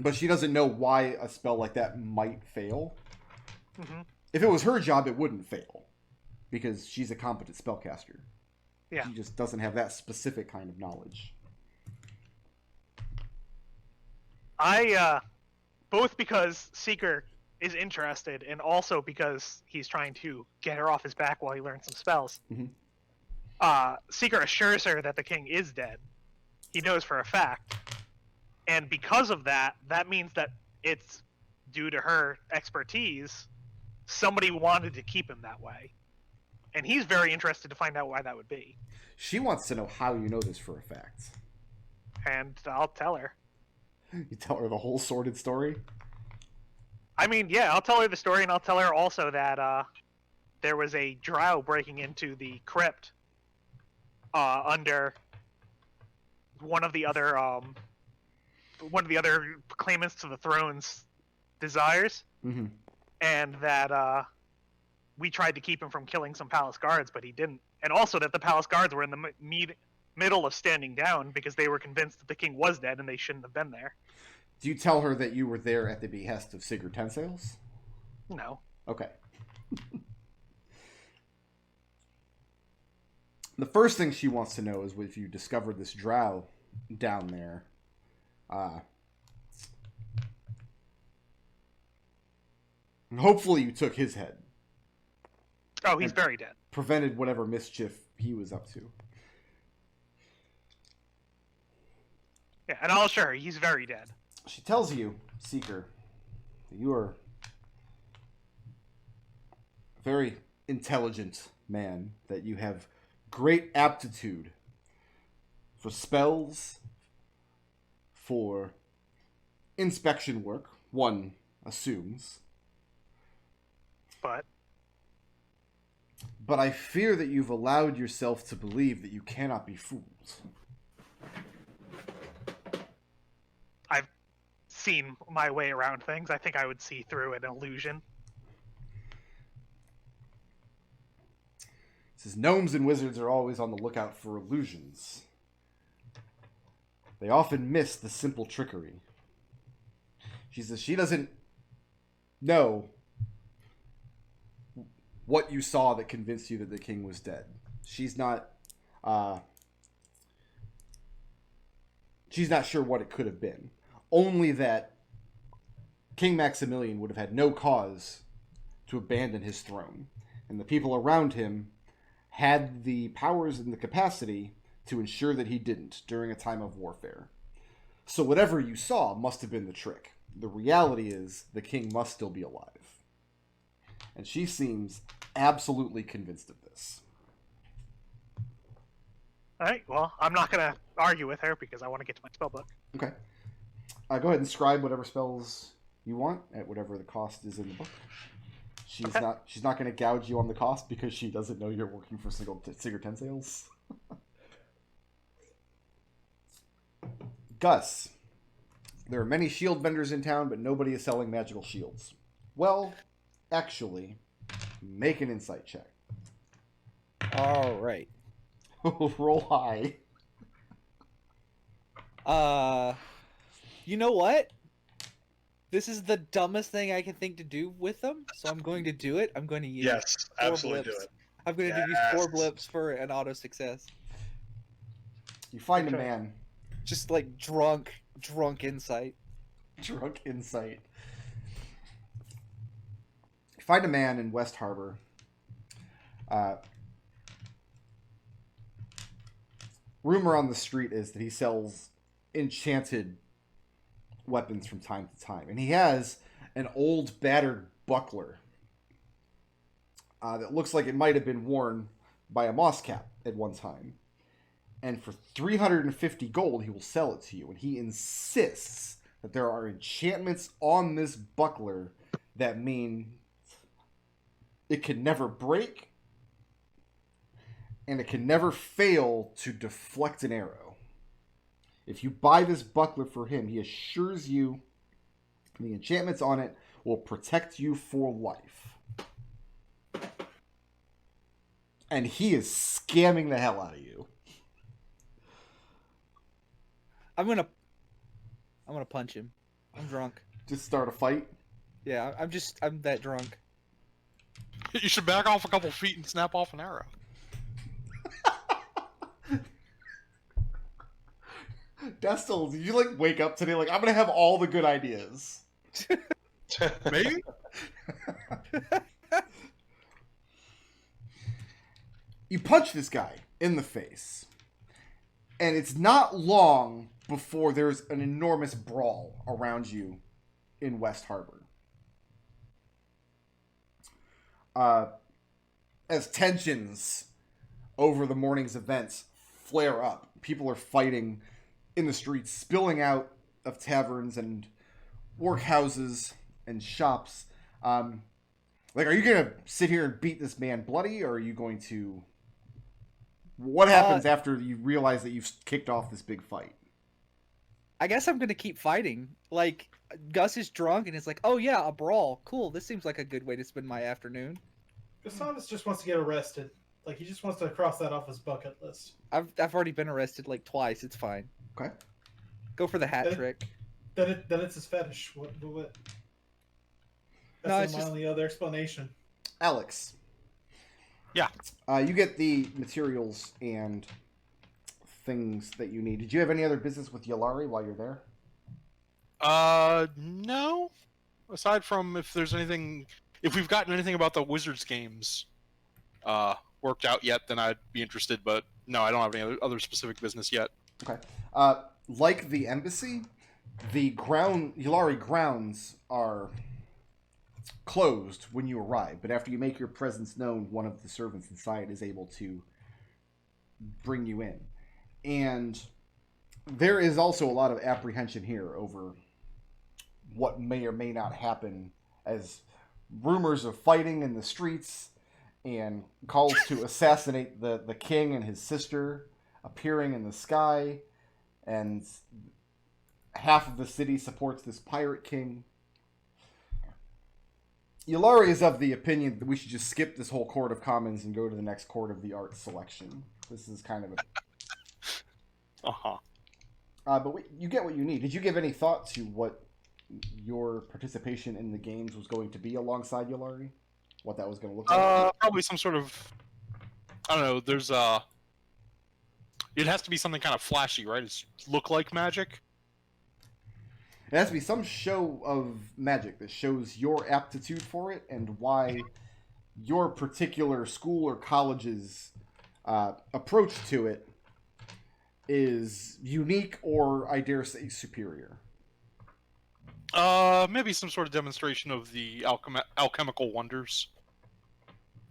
But she doesn't know why a spell like that might fail. Mm-hmm. If it was her job, it wouldn't fail. Because she's a competent spellcaster. Yeah. She just doesn't have that specific kind of knowledge. Both because Seeker is interested and also because he's trying to get her off his back while he learns some spells. Mm-hmm. Seeker assures her that the king is dead. He knows for a fact. And because of that, that means that it's due to her expertise, somebody wanted to keep him that way. And he's very interested to find out why that would be. She wants to know how you know this for a fact. And I'll tell her. You tell her the whole sordid story? I mean, yeah, I'll tell her the story, and I'll tell her also that there was a drow breaking into the crypt under one of the other claimants to the throne's desires, Mm-hmm. and that we tried to keep him from killing some palace guards, but he didn't. And also that the palace guards were in the middle of standing down because they were convinced that the king was dead and they shouldn't have been there. Do you tell her that you were there at the behest of Sigurd Tensails? No. Okay. The first thing she wants to know is if you discovered this drow down there. Hopefully you took his head. Oh, he's very dead. Prevented whatever mischief he was up to. Yeah, and I'll assure her he's very dead. She tells you, Seeker, that you are a very intelligent man, that you have great aptitude for spells, for inspection work, one assumes. But I fear that you've allowed yourself to believe that you cannot be fooled. I've seen my way around things. I think I would see through an illusion. It says, gnomes and wizards are always on the lookout for illusions. They often miss the simple trickery. She says she doesn't know what you saw that convinced you that the king was dead. She's not sure what it could have been. Only that King Maximilian would have had no cause to abandon his throne. And the people around him had the powers and the capacity to ensure that he didn't during a time of warfare. So whatever you saw must have been the trick. The reality is the king must still be alive. And she seems absolutely convinced of this. Alright, well, I'm not going to argue with her because I want to get to my spellbook. Okay. Go ahead and scribe whatever spells you want at whatever the cost is in the book. She's not going to gouge you on the cost because she doesn't know you're working for Sigurd Tensails. Gus, there are many shield vendors in town, but nobody is selling magical shields. Well, actually, make an insight check. All right. Roll high. You know what? This is the dumbest thing I can think to do with them, so I'm going to do it. I'm going to use absolutely blips. do it. I'm going to use 4 blips for an auto success. You find a man. Just like drunk insight. Drunk insight. You find a man in West Harbor. Rumor on the street is that he sells enchanted weapons from time to time. And he has an old battered buckler that looks like it might have been worn by a moss cap at one time. And for 350 gold, he will sell it to you. And he insists that there are enchantments on this buckler that mean it can never break and it can never fail to deflect an arrow. If you buy this buckler for him, he assures you the enchantments on it will protect you for life. And he is scamming the hell out of you. I'm gonna punch him. I'm drunk. Just start a fight? Yeah, I'm that drunk. You should back off a couple feet and snap off an arrow. Destil, did you like wake up today like, I'm gonna have all the good ideas? Maybe? You punch this guy in the face, and it's not long before there's an enormous brawl around you in West Harbor. As tensions over the morning's events flare up, people are fighting in the streets, spilling out of taverns and workhouses and shops. Are you gonna sit here and beat this man bloody, or are you going to... What happens after you realize that you've kicked off this big fight? I guess I'm gonna keep fighting. Like, Gus is drunk and it's like, oh yeah, a brawl. Cool, this seems like a good way to spend my afternoon. Gustavus just wants to get arrested. Like, he just wants to cross that off his bucket list. I've already been arrested like twice. It's fine. Okay. Go for the hat trick. Then it's his fetish. What? No, That's it's my just- only other explanation. Alex. Yeah. You get the materials and things that you need. Did you have any other business with Yalari while you're there? No. Aside from if there's anything, if we've gotten anything about the Wizards games, worked out yet, then I'd be interested. But no, I don't have any other specific business yet. Okay. Like the embassy, the Yalari grounds are closed when you arrive, but after you make your presence known, one of the servants inside is able to bring you in. And there is also a lot of apprehension here over what may or may not happen, as rumors of fighting in the streets and calls to assassinate the king and his sister appearing in the sky, and half of the city supports this pirate king. Yalari is of the opinion that we should just skip this whole Court of Commons and go to the next Court of the Arts selection. This is kind of a... Uh-huh. But you get what you need. Did you give any thought to what your participation in the games was going to be alongside Yalari? What that was going to look like? Probably some sort of, I don't know, there's it has to be something kind of flashy, right? It's look like magic. It has to be some show of magic that shows your aptitude for it and why your particular school or college's approach to it is unique or, I dare say, superior. Maybe some sort of demonstration of the alchemical wonders.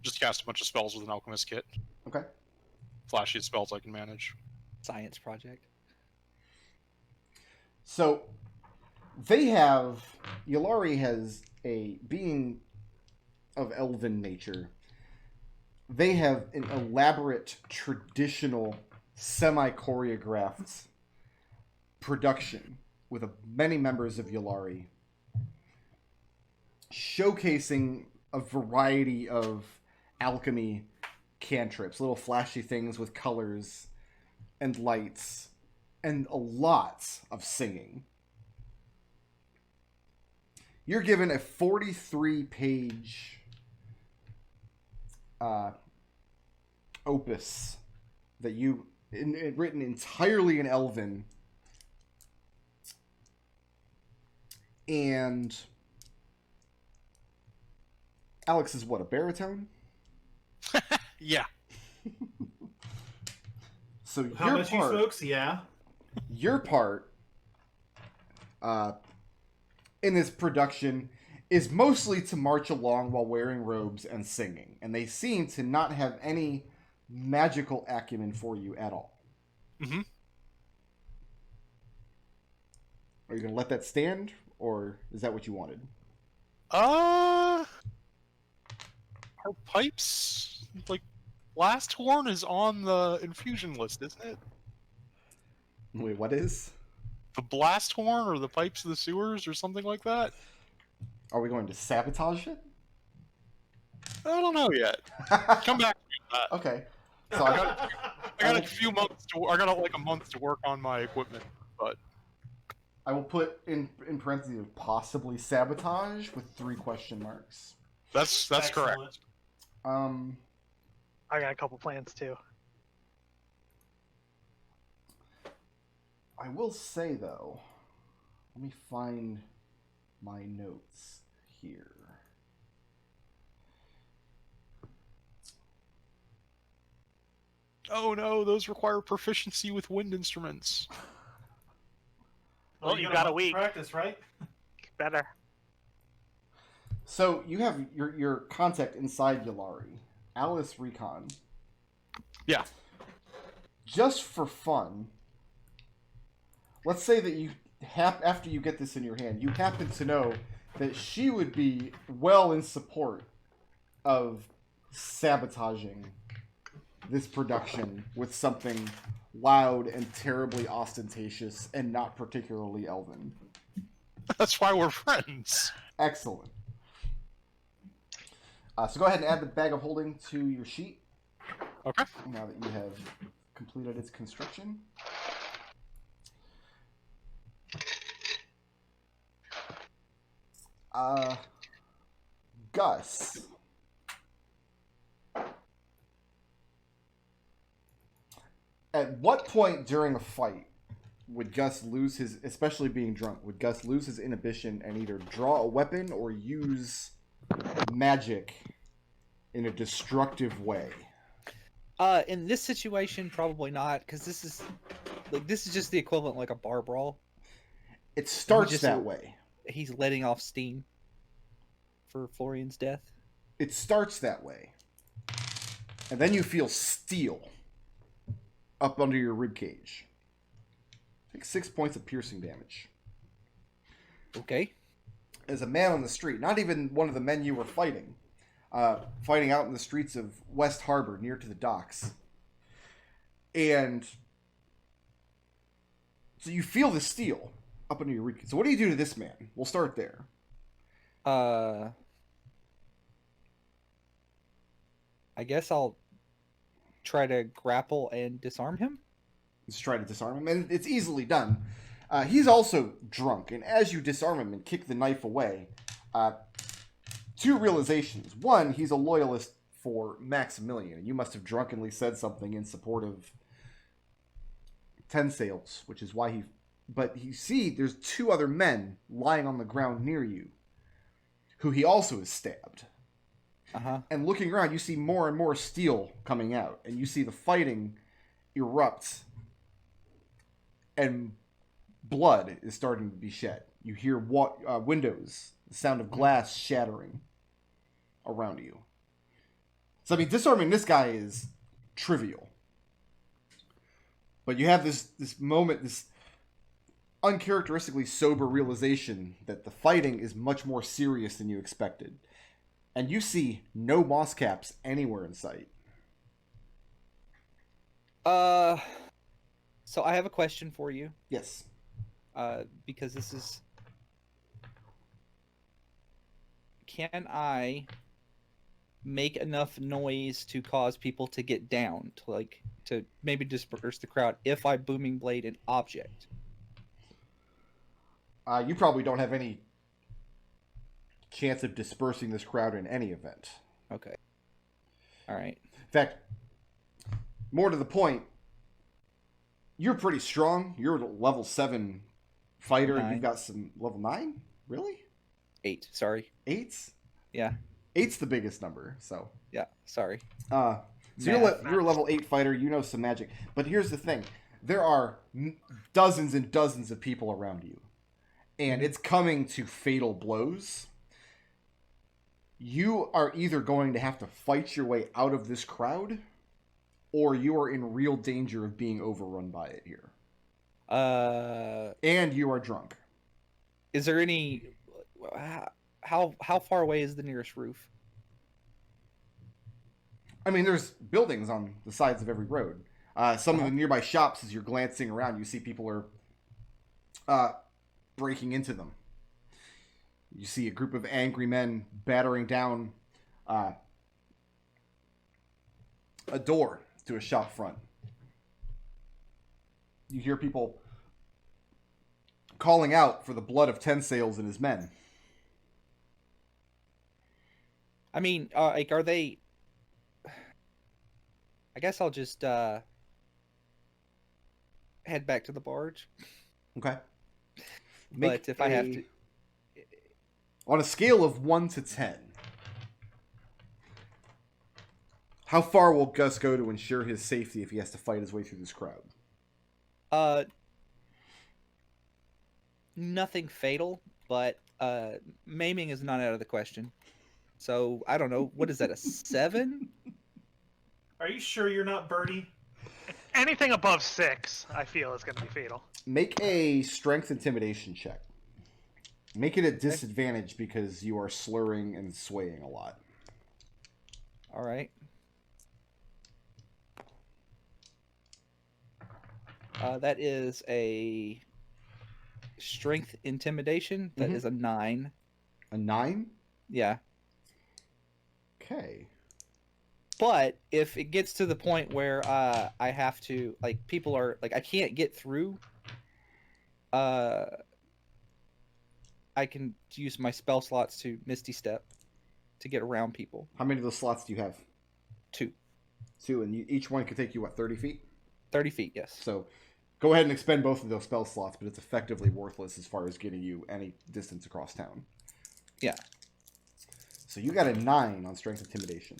Just cast a bunch of spells with an alchemist kit. Okay. Flashiest spells I can manage. Science project. So, Yalari has a being of elven nature. They have an elaborate, traditional, semi-choreographed production with many members of Yalari, showcasing a variety of alchemy cantrips, little flashy things with colors and lights, and a lot of singing. You're given a 43-page opus that written entirely in Elven, and Alex is what, a baritone? Yeah. So How your about part, you folks? Yeah. your part in this production is mostly to march along while wearing robes and singing, and they seem to not have any magical acumen for you at all. Mm-hmm. Are you going to let that stand, or is that what you wanted? Our pipes, like, blast horn is on the infusion list, isn't it? Wait, what is? The blast horn or the pipes of the sewers or something like that? Are we going to sabotage it? I don't know yet. Come back to me on that. Okay. So I got a few months I got like a month to work on my equipment, but I I will put in parentheses possibly sabotage with 3 question marks. That's Excellent. correct. I got a couple plans too. I will say though, let me find my notes here. Oh no, those require proficiency with wind instruments. Well, you got got a month to week. practice, right? Better. So you have your contact inside Yulari, Alice Recon. Yeah. Just for fun, let's say that you after you get this in your hand, you happen to know that she would be well in support of sabotaging this production with something loud and terribly ostentatious and not particularly elven. That's why we're friends. Excellent. So go ahead and add the bag of holding to your sheet. Okay. Now that you have completed its construction. Gus. At what point during a fight would Gus lose his, especially being drunk, would Gus lose his inhibition and either draw a weapon or use magic in a destructive way? In this situation, probably not, because this is just the equivalent like a bar brawl. It starts just- that way. He's letting off steam for Florian's death. It starts that way. And then you feel steel up under your ribcage. Take 6 points of piercing damage. Okay. As a man on the street, not even one of the men you were fighting, fighting out in the streets of West Harbor near to the docks. And so you feel the steel up under your ribcage. So what do you do to this man? We'll start there. I guess I'll try to grapple and disarm him. Just try to disarm him, and it's easily done. He's also drunk, and as you disarm him and kick the knife away, 2 realizations. One, he's a loyalist for Maximilian, and you must have drunkenly said something in support of Ten Sails, which is why he... But you see, there's 2 other men lying on the ground near you, who he also has stabbed. Uh-huh. And looking around, you see more and more steel coming out, and you see the fighting erupt, and blood is starting to be shed. You hear windows, the sound of glass shattering around you. So, I mean, disarming this guy is trivial. But you have this moment, this uncharacteristically sober realization that the fighting is much more serious than you expected. And you see no moss caps anywhere in sight. So I have a question for you. Yes. Because this is... Can I make enough noise to cause people to get down, to maybe disperse the crowd if I booming blade an object? You probably don't have any chance of dispersing this crowd in any event. Okay. All right. In fact, more to the point, you're pretty strong. You're a level 7 fighter, and 9. you've got some level 9? Really? 8. Sorry. 8's? Yeah. 8's the biggest number, so. Yeah. Sorry. So you're a level 8 fighter, you know some magic. But here's the thing. There are dozens and dozens of people around you. And it's coming to fatal blows. You are either going to have to fight your way out of this crowd, or you are in real danger of being overrun by it here. And you are drunk. Is there any... How far away is the nearest roof? I mean, there's buildings on the sides of every road. Some of the nearby shops, as you're glancing around, you see people are breaking into them. You see a group of angry men battering down a door to a shop front. You hear people calling out for the blood of Ten Sails and his men. I mean, like, are they? I guess I'll just head back to the barge. Okay. But if I have to, on a scale of 1 to 10, how far will Gus go to ensure his safety if he has to fight his way through this crowd? Nothing fatal, but maiming is not out of the question. So I don't know. What is that? A 7? Are you sure you're not Birdie? Anything above 6, I feel, is going to be fatal. Make a strength intimidation check. Make it a disadvantage because you are slurring and swaying a lot. All right. That is a strength intimidation. That is a 9. A 9? Yeah. Okay. But if it gets to the point where I have to, like, people are, like, I can't get through, I can use my spell slots to Misty Step to get around people. How many of those slots do you have? 2. 2, and each one could take you, what, 30 feet? 30 feet, yes. So go ahead and expend both of those spell slots, but it's effectively worthless as far as getting you any distance across town. Yeah. So you got a 9 on strength intimidation.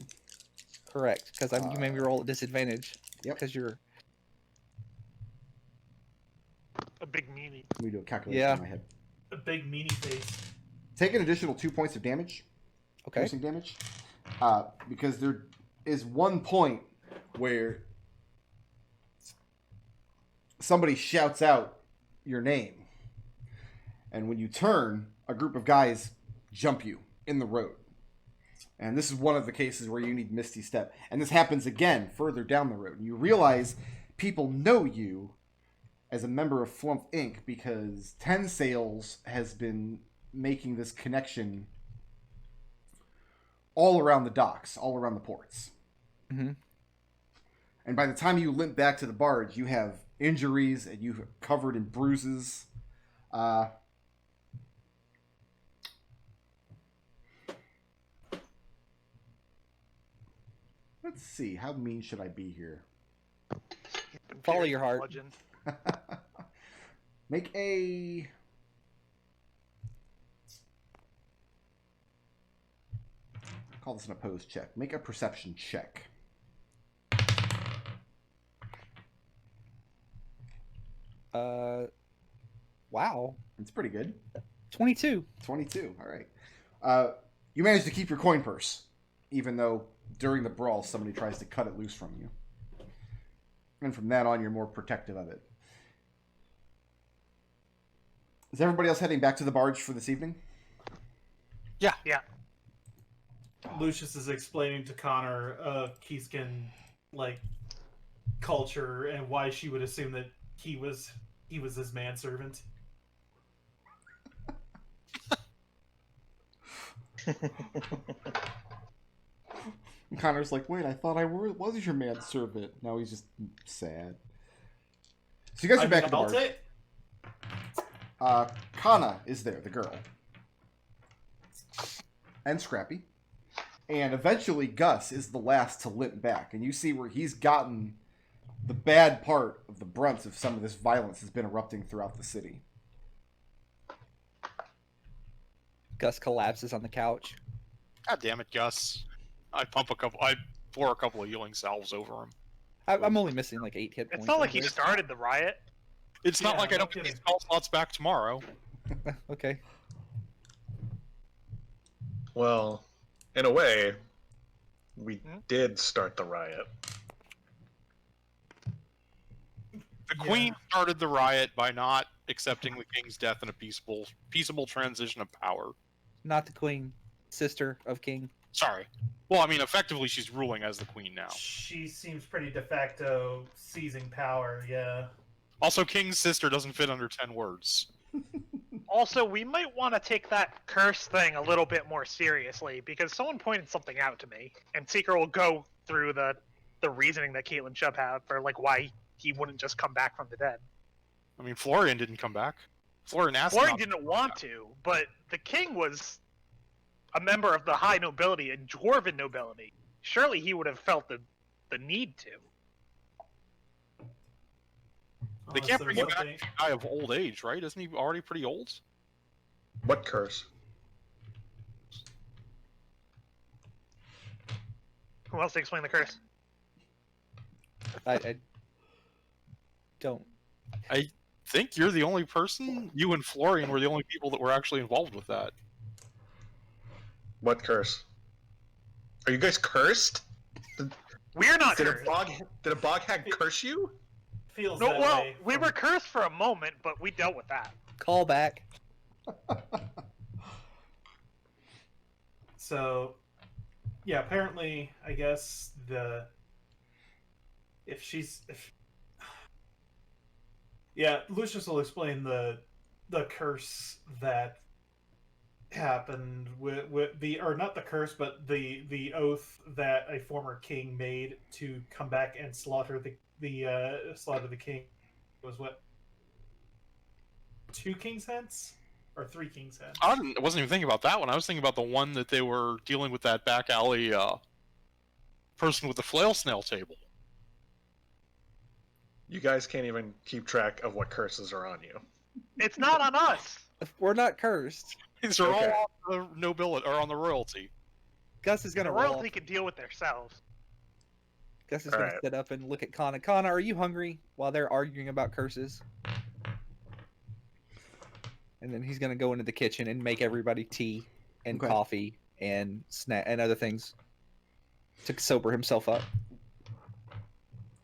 Correct, because you made me roll at disadvantage. Yep. Because you're... A big meanie. Let me do a calculation Yeah. in my head. A big meanie face. Take an additional 2 points of damage. Okay. Piercing damage. Because there is one point where somebody shouts out your name. And when you turn, a group of guys jump you in the road. And this is one of the cases where you need Misty Step. And this happens again further down the road. And you realize people know you as a member of Flumph Inc. because Ten Sails has been making this connection all around the docks, all around the ports. Mm-hmm. And by the time you limp back to the barge, you have injuries and you're covered in bruises. Let's see. How mean should I be here? Follow your heart. Bludgeon. Make a... call this an opposed check. Make a perception check. Wow. It's pretty good. 22. 22. All right. You managed to keep your coin purse, even though during the brawl somebody tries to cut it loose from you. And from that on, you're more protective of it. Is everybody else heading back to the barge for this evening? Yeah. Yeah. Lucius is explaining to Connor Keyskin like culture and why she would assume that he was his manservant. And Connor's like, wait, I thought I was your manservant. Now he's just sad. So you guys are back at the barge. Kana is there, the girl. And Scrappy. And eventually Gus is the last to limp back. And you see where he's gotten the bad part of the brunt of some of this violence has been erupting throughout the city. Gus collapses on the couch. God damn it, Gus. I'd pour a couple of healing salves over him. I'm only missing like 8 hit points. It's not like he anyways. started the riot. It's not Yeah, like I no don't get kidding. these spell slots back tomorrow. Okay. Well, in a way, we did start the riot. The Queen started the riot by not accepting the King's death in a peaceable transition of power. Not the queen. Sister of king. Sorry. Well, I mean, effectively, she's ruling as the Queen now. She seems pretty de facto seizing power, yeah. Also, King's sister doesn't fit under 10 words. Also, we might want to take that curse thing a little bit more seriously, because someone pointed something out to me, and Seeker will go through the reasoning that Caitlin Chubb had for like why he wouldn't just come back from the dead. I mean, Florian didn't come back. Florian asked Florian about didn't want to, but the king was a member of the high nobility and dwarven nobility. Surely he would have felt the need to. They Unless can't there's bring him back something- if he's a guy of old age, right? Isn't he already pretty old? What curse? Who wants to explain the curse? I don't. I think you're the only person. You and Florian were the only people that were actually involved with that. What curse? Are you guys cursed? We're not Did cursed. a bog hag curse you? feels No, that well, way. we from- were cursed for a moment, but we dealt with that. Call back. So, yeah, apparently, I guess yeah, Lucius will explain the curse that happened with the, or not the curse, but the oath that a former king made to come back and slaughter the king. It was what, 2 kings hence or 3 kings hence? I wasn't even thinking about that one. I was thinking about the one that they were dealing with that back alley person with the flail snail table. You guys can't even keep track of what curses are on you. It's not on us. We're not cursed. These are Okay. all on the nobility or on the royalty. Gus is The gonna roll. royalty can deal with themselves. Gus is gonna Alright. sit up and look at Kana. Kana, are you hungry? While they're arguing about curses. And then he's gonna go into the kitchen and make everybody tea and Okay. coffee and snack and other things to sober himself up.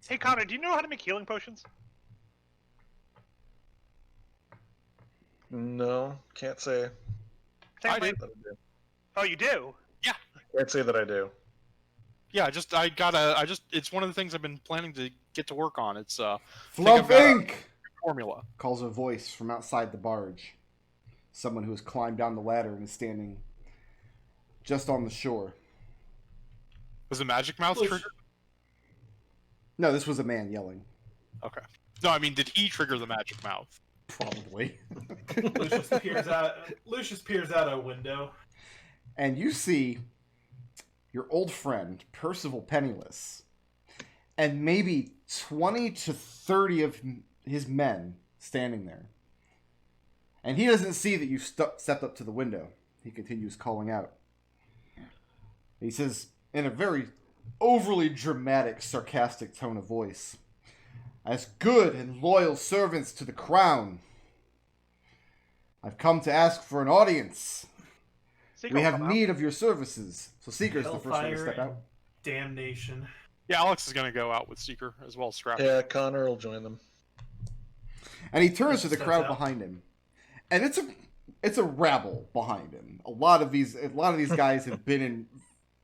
Hey, Connor, do you know how to make healing potions? No, can't say Same way- do. that I do. Oh, you do? Can't say that I do. Yeah, it's one of the things I've been planning to get to work on. It's Flumph I've got- Inc. formula. calls a voice from outside the barge. Someone who has climbed down the ladder and is standing just on the shore. Was the magic mouth Lucius- triggered? No, this was a man yelling. Okay. No, I mean, did he trigger the magic mouth? Probably. Lucius peers out a window. And you see your old friend, Percival Penniless, and maybe 20 to 30 of his men standing there. And he doesn't see that you've stepped up to the window. He continues calling out. He says, in a very overly dramatic, sarcastic tone of voice, "As good and loyal servants to the crown, I've come to ask for an audience. Seeker We will have come out. need of your services." So Seeker's the first one to Hellfire step out. and damnation. Yeah, Alex is going to go out with Seeker as well as Scrap. Yeah, Connor will join them. And he turns to the Steps crowd out. behind him. And it's a rabble behind him. A lot of these guys have been in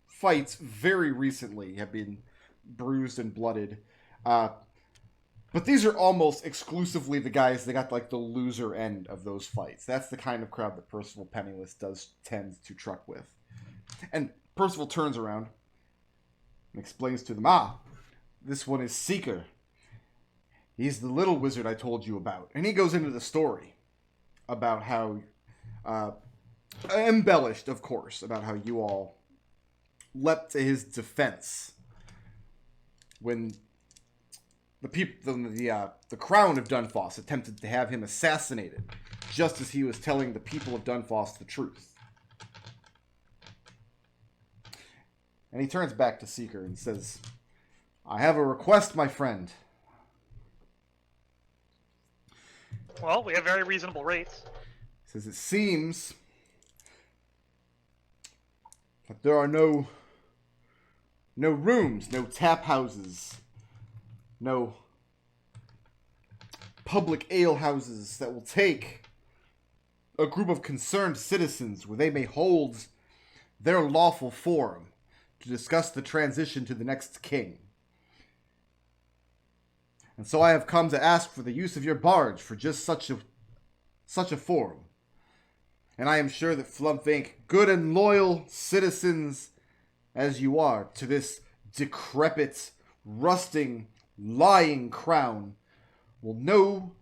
fights very recently, have been bruised and blooded. But these are almost exclusively the guys that got like the loser end of those fights. That's the kind of crowd that Percival Penniless does tend to truck with. And Percival turns around and explains to them, this one is Seeker. He's the little wizard I told you about. And he goes into the story about how, embellished, of course, about how you all leapt to his defense when the crown of Dunfoss attempted to have him assassinated, just as he was telling the people of Dunfoss the truth. And he turns back to Seeker and says, "I have a request, my friend." Well, we have very reasonable rates. He says, "It seems that there are no rooms, no tap houses, no public ale houses that will take a group of concerned citizens where they may hold their lawful forum to discuss the transition to the next king. And so I have come to ask for the use of your barge for just such a forum. And I am sure that Flumph Inc., good and loyal citizens as you are to this decrepit, rusting, lying crown, will no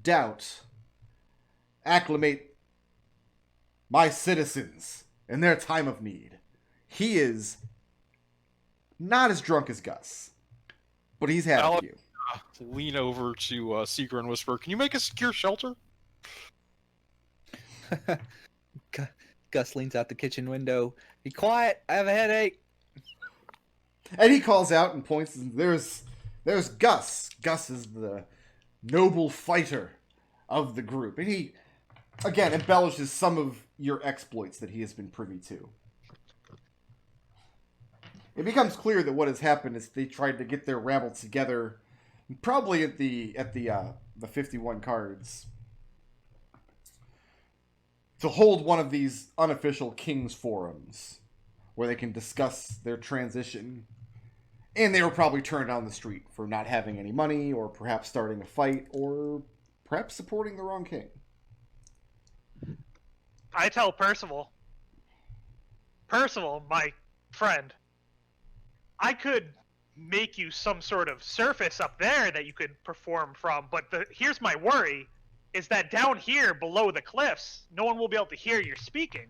doubt acclimate my citizens in their time of need. He is not as drunk as Gus, but he's had a few. Lean over to Seeker and whisper, "Can you make a secure shelter?" Gus leans out the kitchen window. Be quiet, I have a headache. And he calls out and points, and there's Gus. Gus is the noble fighter of the group. And he, again, embellishes some of your exploits that he has been privy to. It becomes clear that what has happened is they tried to get their rabble together, probably at the 51 cards, to hold one of these unofficial King's forums where they can discuss their transition. And they were probably turned down the street for not having any money, or perhaps starting a fight, or perhaps supporting the wrong king. I tell Percival, my friend, I could make you some sort of surface up there that you could perform from, but here's my worry, is that down here below the cliffs, no one will be able to hear you speaking.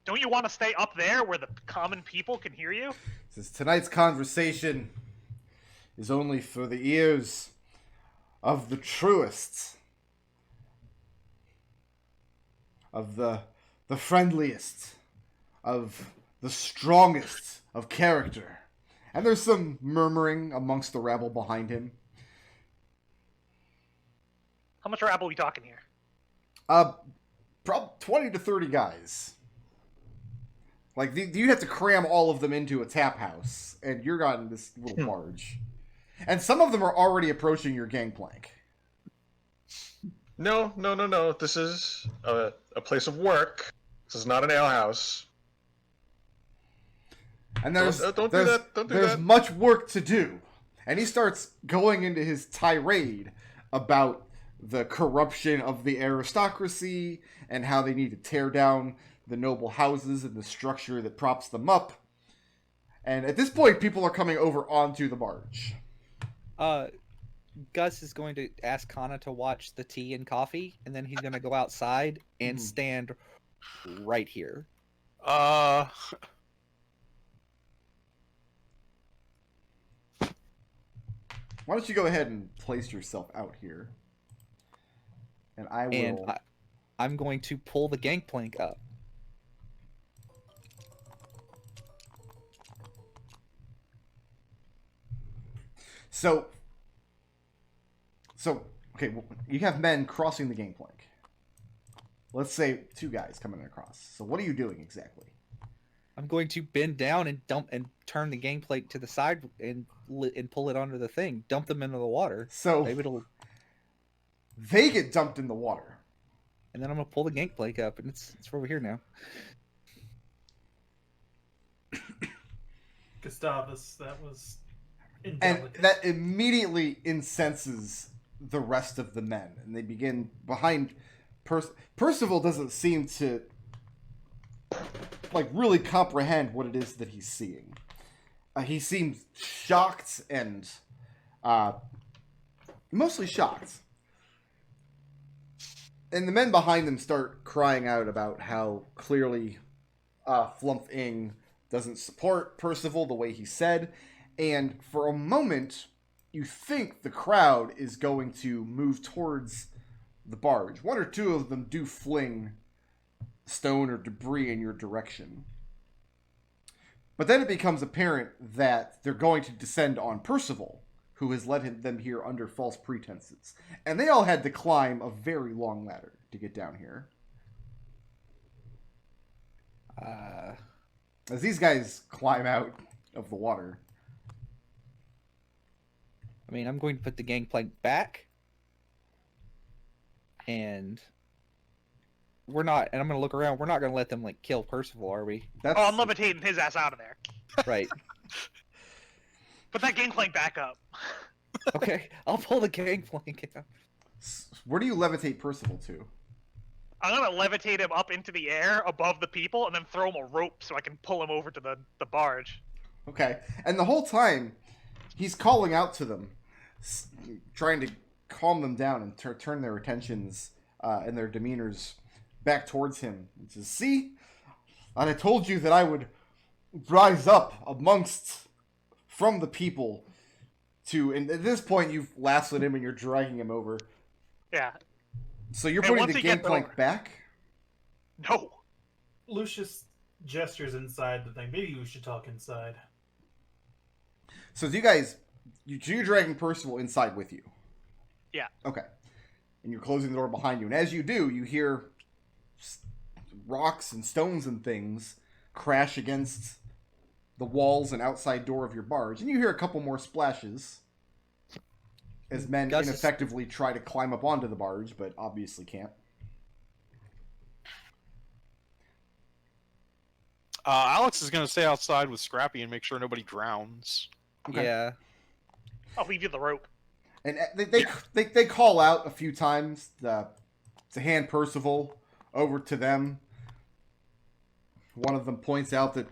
Don't you want to stay up there where the common people can hear you? Since tonight's conversation is only for the ears of the truest, of the friendliest, of the strongest of character. And there's some murmuring amongst the rabble behind him. How much rabble are we talking here? Probably 20 to 30 guys. Like, you have to cram all of them into a tap house, and you're on this little barge. And some of them are already approaching your gangplank. No. This is a place of work. This is not an alehouse. And there's Don't do that. Don't do there's that. much work to do. And he starts going into his tirade about the corruption of the aristocracy and how they need to tear down the noble houses and the structure that props them up. And at this point, people are coming over onto the barge. Gus is going to ask Kana to watch the tea and coffee, and then he's going to go outside and stand right here. Why don't you go ahead and place yourself out here? And I will... And I'm going to pull the gangplank up. So, okay, you have men crossing the gangplank. Let's say 2 guys coming across. So what are you doing exactly? I'm going to bend down and dump and turn the gangplank to the side and pull it onto the thing. Dump them into the water. So Maybe it'll... they get dumped in the water. And then I'm going to pull the gangplank up, and it's over here now. Gustavus, that was And indelicate. that immediately incenses the rest of the men. And they begin behind... Percival doesn't seem to really comprehend what it is that he's seeing. He seems shocked and mostly shocked. And the men behind them start crying out about how clearly Flumph doesn't support Percival the way he said. And for a moment, you think the crowd is going to move towards the barge. 1 or 2 of them do fling stone or debris in your direction. But then it becomes apparent that they're going to descend on Percival, who has led them here under false pretenses. And they all had to climb a very long ladder to get down here. As these guys climb out of the water. I mean, I'm going to put the gangplank back. And I'm going to look around. We're not going to let them, kill Percival, are we? I'm levitating his ass out of there. Right. Put that gangplank back up. Okay, I'll pull the gangplank out. Where do you levitate Percival to? I'm gonna levitate him up into the air above the people and then throw him a rope so I can pull him over to the barge. Okay. And the whole time, he's calling out to them, trying to calm them down and turn their attentions and their demeanors back towards him. He says, "See, and I told you that I would rise up from the people to." And at this point, you've lassoed him and you're dragging him over. Yeah. So you're And putting once the he gets gangplank over- back. No. Lucius gestures inside the thing. Maybe we should talk inside. So you guys, you're dragging Percival inside with you. Yeah. Okay. And you're closing the door behind you. And as you do, you hear rocks and stones and things crash against the walls and outside door of your barge. And you hear a couple more splashes as men Gus is- ineffectively try to climb up onto the barge, but obviously can't. Alex is going to stay outside with Scrappy and make sure nobody drowns. Okay. Yeah. I'll leave you the rope. And they call out a few times to hand Percival over to them. One of them points out that,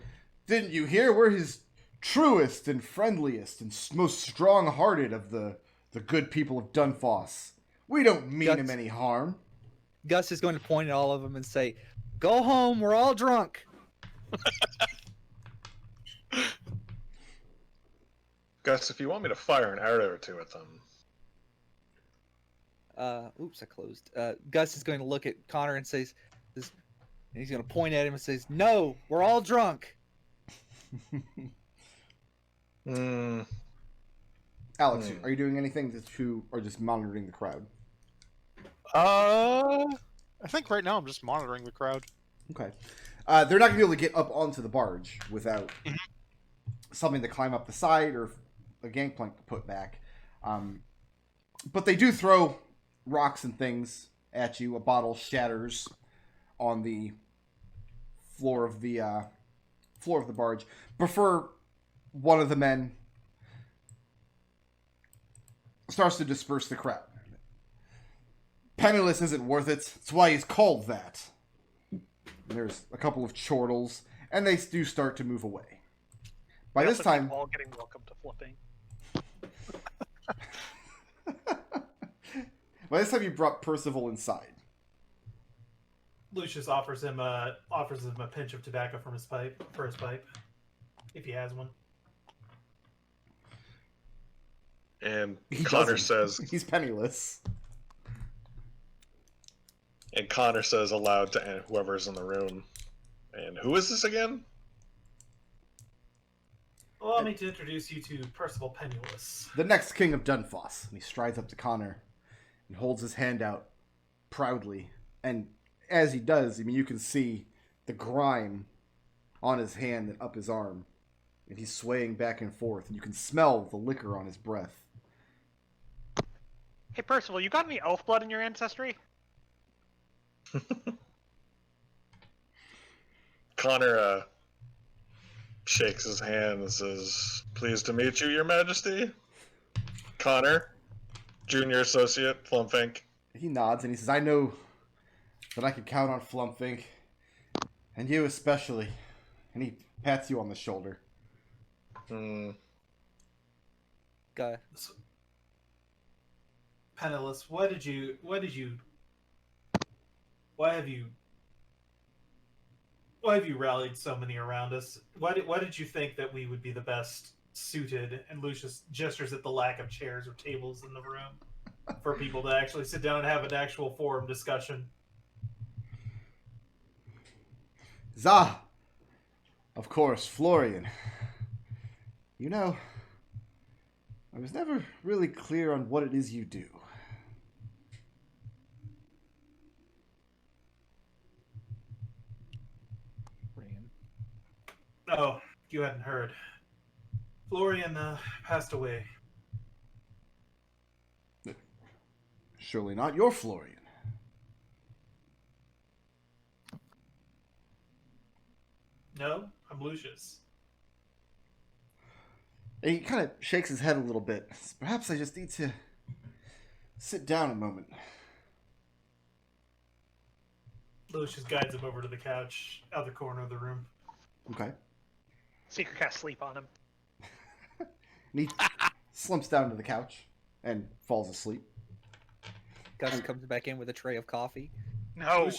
"Didn't you hear? We're his truest and friendliest and most strong-hearted of the good people of Dunfoss. We don't mean Gus- him any harm." Gus is going to point at all of them and say, "Go home. We're all drunk." Gus, if you want me to fire an arrow or two at them. Oops, I closed. Gus is going to look at Connor and says, and he's going to point at him and says, "No, we're all drunk." Hmm. Alex, are you doing anything or just monitoring the crowd? I think right now I'm just monitoring the crowd. Okay. They're not going to be able to get up onto the barge without something to climb up the side or a gangplank to put back. But they do throw rocks and things at you. A bottle shatters on the floor of the barge. Before one of the men starts to disperse the crowd. "Penniless isn't worth it. That's why he's called that." There's a couple of chortles, and they do start to move away. By this time, all getting welcome to flipping. by this time, you brought Percival inside. Lucius offers him a pinch of tobacco from his pipe if he has one. And He Connor doesn't. says, He's penniless. and Connor says aloud to whoever's in the room, "And who is this again?" Allow me to introduce you to Percival Penniless. The next king of Dunfoss. And he strides up to Connor and holds his hand out proudly. And as he does, I mean, you can see the grime on his hand and up his arm. And he's swaying back and forth. And you can smell the liquor on his breath. Hey, Percival, you got any elf blood in your ancestry? Connor shakes his hand and says, "Pleased to meet you, Your Majesty. Connor, Junior Associate, Flumph Inc." He nods and he says, "I know that I can count on Flumph Inc. And you especially." And he pats you on the shoulder. Guy. Penniless, why have you rallied so many around us? Why did you think that we would be the best suited? And Lucius gestures at the lack of chairs or tables in the room for people to actually sit down and have an actual forum discussion. "Zah! Of course, Florian. You know, I was never really clear on what it is you do." Oh, you hadn't heard. Florian passed away. Surely not your Florian. No, I'm Lucius. And he kind of shakes his head a little bit. "Perhaps I just need to sit down a moment." Lucius guides him over to the couch, other corner of the room. Okay. Secret cast sleep on him. And he slumps down to the couch and falls asleep. Gus comes back in with a tray of coffee. No.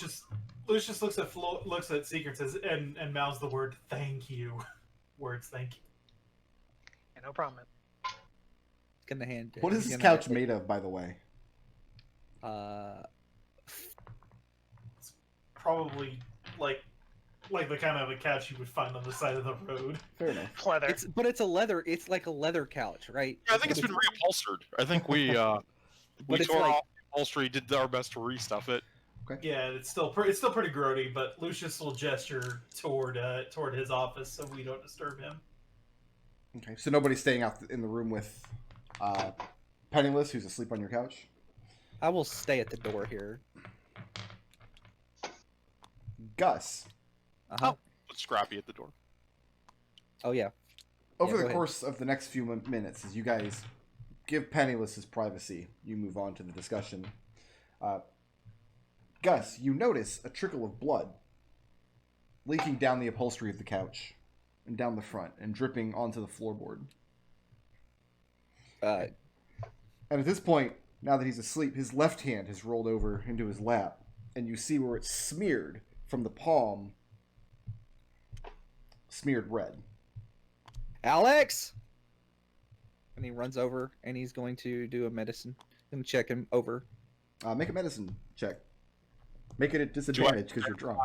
Lucius looks at Secrets and mouths the word "thank you." Words, thank you. Yeah, no problem. Gonna hand. What is this couch made of, by the way? Probably like the kind of a couch you would find on the side of the road. Fair enough. Leather. It's a leather. It's like a leather couch, right? I think it's been reupholstered. I think we But it's tore like- off the upholstery, did our best to restuff it. Yeah, it's still pretty grody, but Lucius will gesture toward his office so we don't disturb him. Okay, so nobody's staying out in the room with Penniless, who's asleep on your couch? I will stay at the door here. Gus, Uh-huh. Put Scrappy at the door. Oh yeah. over go the ahead. course of the next few minutes, as you guys give Penniless his privacy, you move on to the discussion. Gus, you notice a trickle of blood leaking down the upholstery of the couch and down the front and dripping onto the floorboard. And at this point, now that he's asleep, his left hand has rolled over into his lap, and you see where it's smeared from the palm, smeared red. Alex! And he runs over, and he's going to do a medicine. Gonna check him over. Make a medicine check. Make it a disadvantage because you're drunk.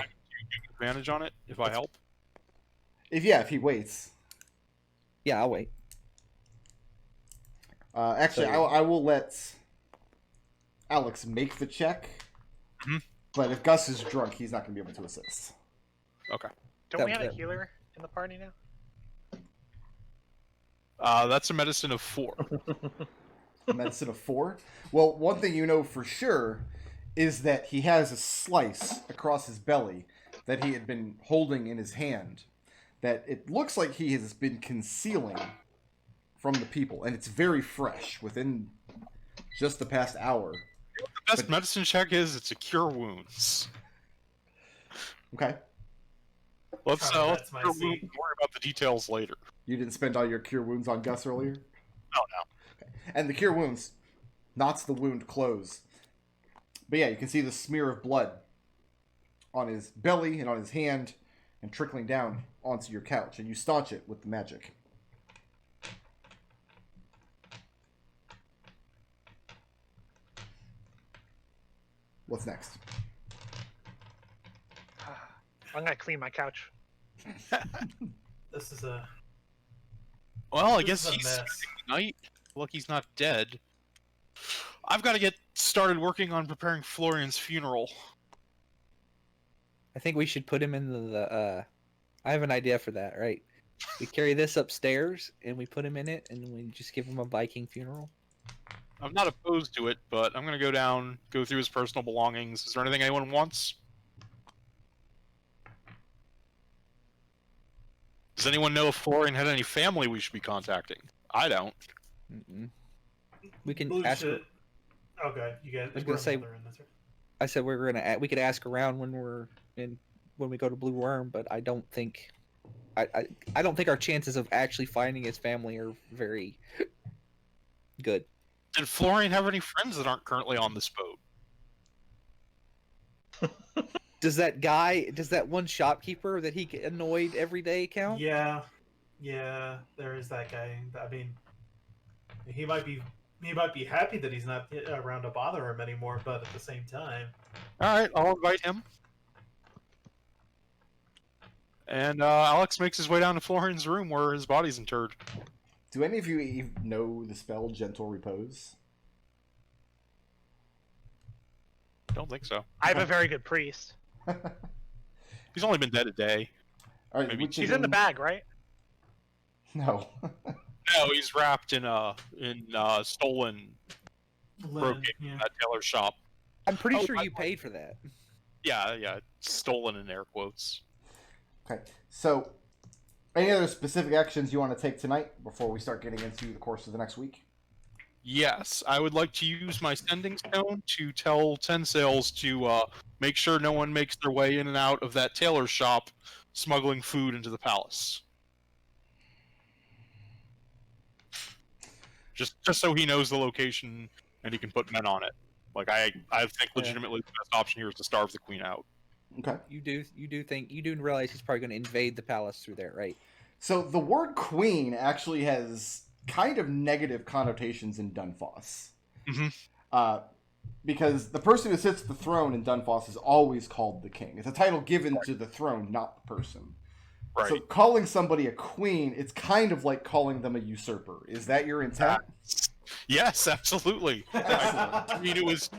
Advantage on it if I help. If he waits. Yeah, I'll wait. Actually, So- I will let Alex make the check. Mhm. But if Gus is drunk, he's not going to be able to assist. Okay. Don't we that- have a that- healer in the party now? That's a medicine of 4. A medicine of 4. Well, one thing you know for sure is that he has a slice across his belly that he had been holding in his hand that it looks like he has been concealing from the people, and it's very fresh within just the past hour. The best medicine check is it's a cure wounds. Okay. Let's That's my cure seat. wounds and worry about the details later. You didn't spend all your cure wounds on Gus earlier? Oh no. Okay. And the cure wounds knots the wound close. But yeah, you can see the smear of blood on his belly and on his hand and trickling down onto your couch, and you staunch it with the magic. What's next? I'm gonna clean my couch. This is a Well, I This guess is a he's mess. spending the night. Look, he's not dead. I've got to get started working on preparing Florian's funeral. I think we should put him in the I have an idea for that, right? We carry this upstairs, and we put him in it, and we just give him a Viking funeral. I'm not opposed to it, but I'm gonna go down, go through his personal belongings. Is there anything anyone wants? Does anyone know if Florian had any family we should be contacting? I don't. Mm-mm. We can ask. bullshit. Okay, you guys. was gonna say- we're in this, right? I said we could ask around when we go to Blue Worm, but I don't think I don't think our chances of actually finding his family are very good. Did Florian have any friends that aren't currently on this boat? Does that one shopkeeper that he annoyed every day count? Yeah, there is that guy. I mean, he might be happy that he's not around to bother him anymore, but at the same time, Alright, I'll invite him. And Alex makes his way down to Florian's room where his body's interred. Do any of you even know the spell Gentle Repose? Don't think so. I have a very good priest. He's only been dead a day. All right, Maybe which He's of in the them- bag, right? No. No, he's wrapped in stolen Lynn, broken yeah. at Taylor's shop. I'm pretty Oh, sure I- you paid for that. Yeah, stolen in air quotes. Okay, so any other specific actions you want to take tonight before we start getting into the course of the next week? Yes, I would like to use my sending stone to tell Ten Sails to make sure no one makes their way in and out of that tailor shop smuggling food into the palace. Just so he knows the location and he can put men on it Like I think legitimately the best option here is to starve the queen out. Okay. You do realize he's probably going to invade the palace through there, right? So the word queen actually has kind of negative connotations in Dunfoss. Mhm. Because the person who sits at the throne in Dunfoss is always called the king. It's a title given to the throne, not the person. Right. So calling somebody a queen, it's kind of like calling them a usurper. Is that your intent? Yes, absolutely. Excellent. I mean, it was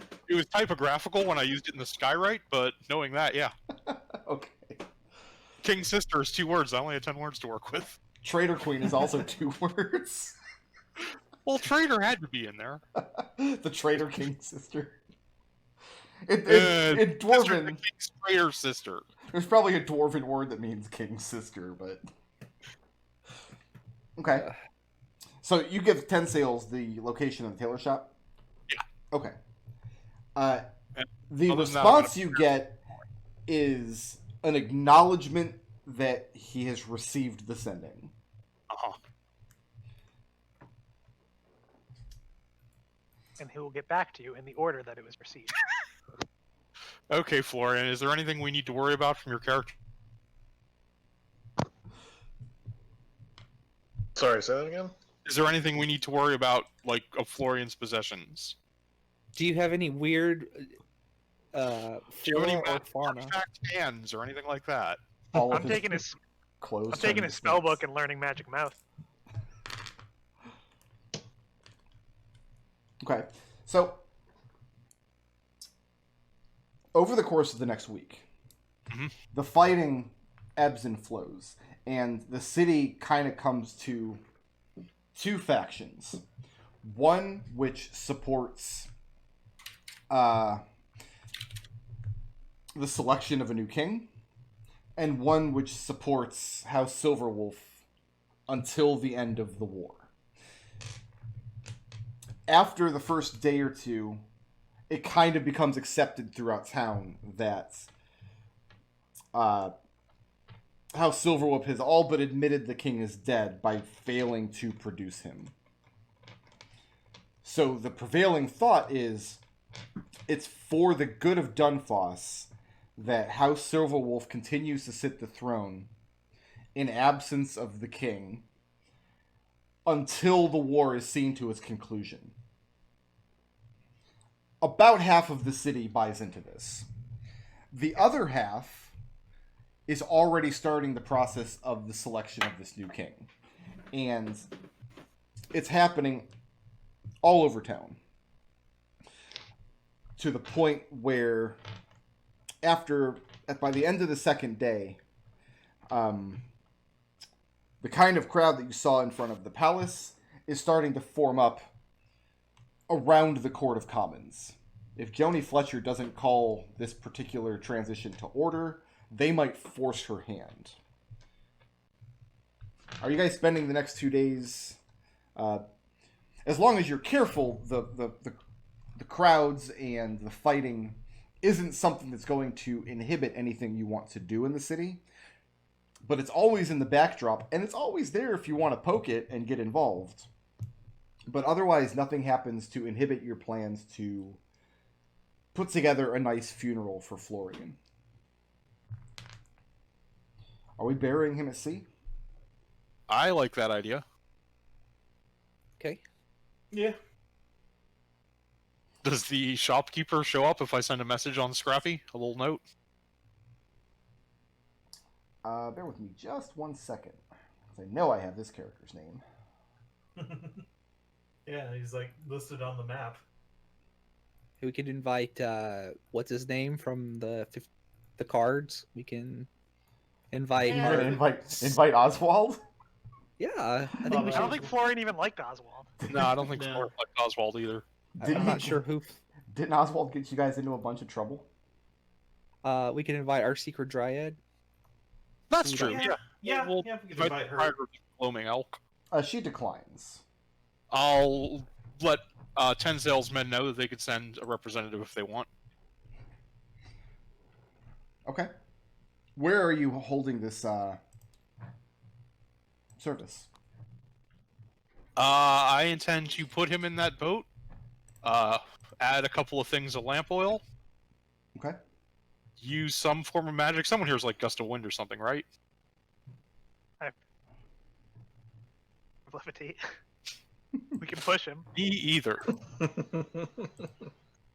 typographical when I used it in the Skywrite, but knowing that, yeah. Okay. King's sister is 2 words. I only had 10 words to work with. Traitor queen is also 2 words. Well, traitor had to be in there. The traitor king's sister. In Sister, Dwarven, the king's traitor sister. there's probably a Dwarven word that means king's sister, but... Okay. So you give Tensales the location of the tailor shop? Yeah. Okay. The Other than that, response you get is an acknowledgement that he has received the sending. Uh-huh. And he will get back to you in the order that it was received. Okay, Florian, is there anything we need to worry about from your character? Sorry, say that again? Is there anything we need to worry about, like, of Florian's possessions? Do you have any weird Do you have any flora or fauna? artifact hands or anything like that? All of I'm taking his clothes. I'm taking turn his to spell snakes. book and learning magic mouth. Okay. So, over the course of the next week, Mhm. the fighting ebbs and flows, and the city kind of comes to 2 factions. One which supports the selection of a new king, and one which supports House Silverwolf until the end of the war. After the first day or 2, it kind of becomes accepted throughout town that House Silverwolf has all but admitted the king is dead by failing to produce him. So the prevailing thought is it's for the good of Dunfoss that House Silverwolf continues to sit the throne in absence of the king until the war is seen to its conclusion. About half of the city buys into this. The other half is already starting the process of the selection of this new king. And it's happening all over town. To the point where by the end of the second day, the kind of crowd that you saw in front of the palace is starting to form up around the Court of Commons. If Joni Fletcher doesn't call this particular transition to order, they might force her hand. Are you guys spending the next 2 days? As long as you're careful, the crowds and the fighting isn't something that's going to inhibit anything you want to do in the city. But it's always in the backdrop, and it's always there if you want to poke it and get involved. But otherwise, nothing happens to inhibit your plans to put together a nice funeral for Florian. Are we burying him at sea? I like that idea. Okay. Yeah. Does the shopkeeper show up if I send a message on Scrappy? A little note? Bear with me just 1 second. Because I know I have this character's name. Yeah, he's like listed on the map. We could invite what's his name from the cards. We can invite. Yeah. We're gonna invite Oswald? Yeah, I think Well, we I should. don't think Florian even liked Oswald. No, I don't think No. Florian liked Oswald either. I'm not sure who. Didn't Oswald get you guys into a bunch of trouble? We can invite our secret dryad. That's Yeah. true. Yeah, Yeah. yeah, We'll yeah, we could invite invite the her. Tiger of the Gloaming Elk. She declines. I'll let Tensale's men know that they could send a representative if they want. Okay. Where are you holding this service? I intend to put him in that boat add a couple of things of lamp oil, Okay. use some form of magic. Someone here is like Gust of Wind or something, right? Levitate. We can push him. Me either.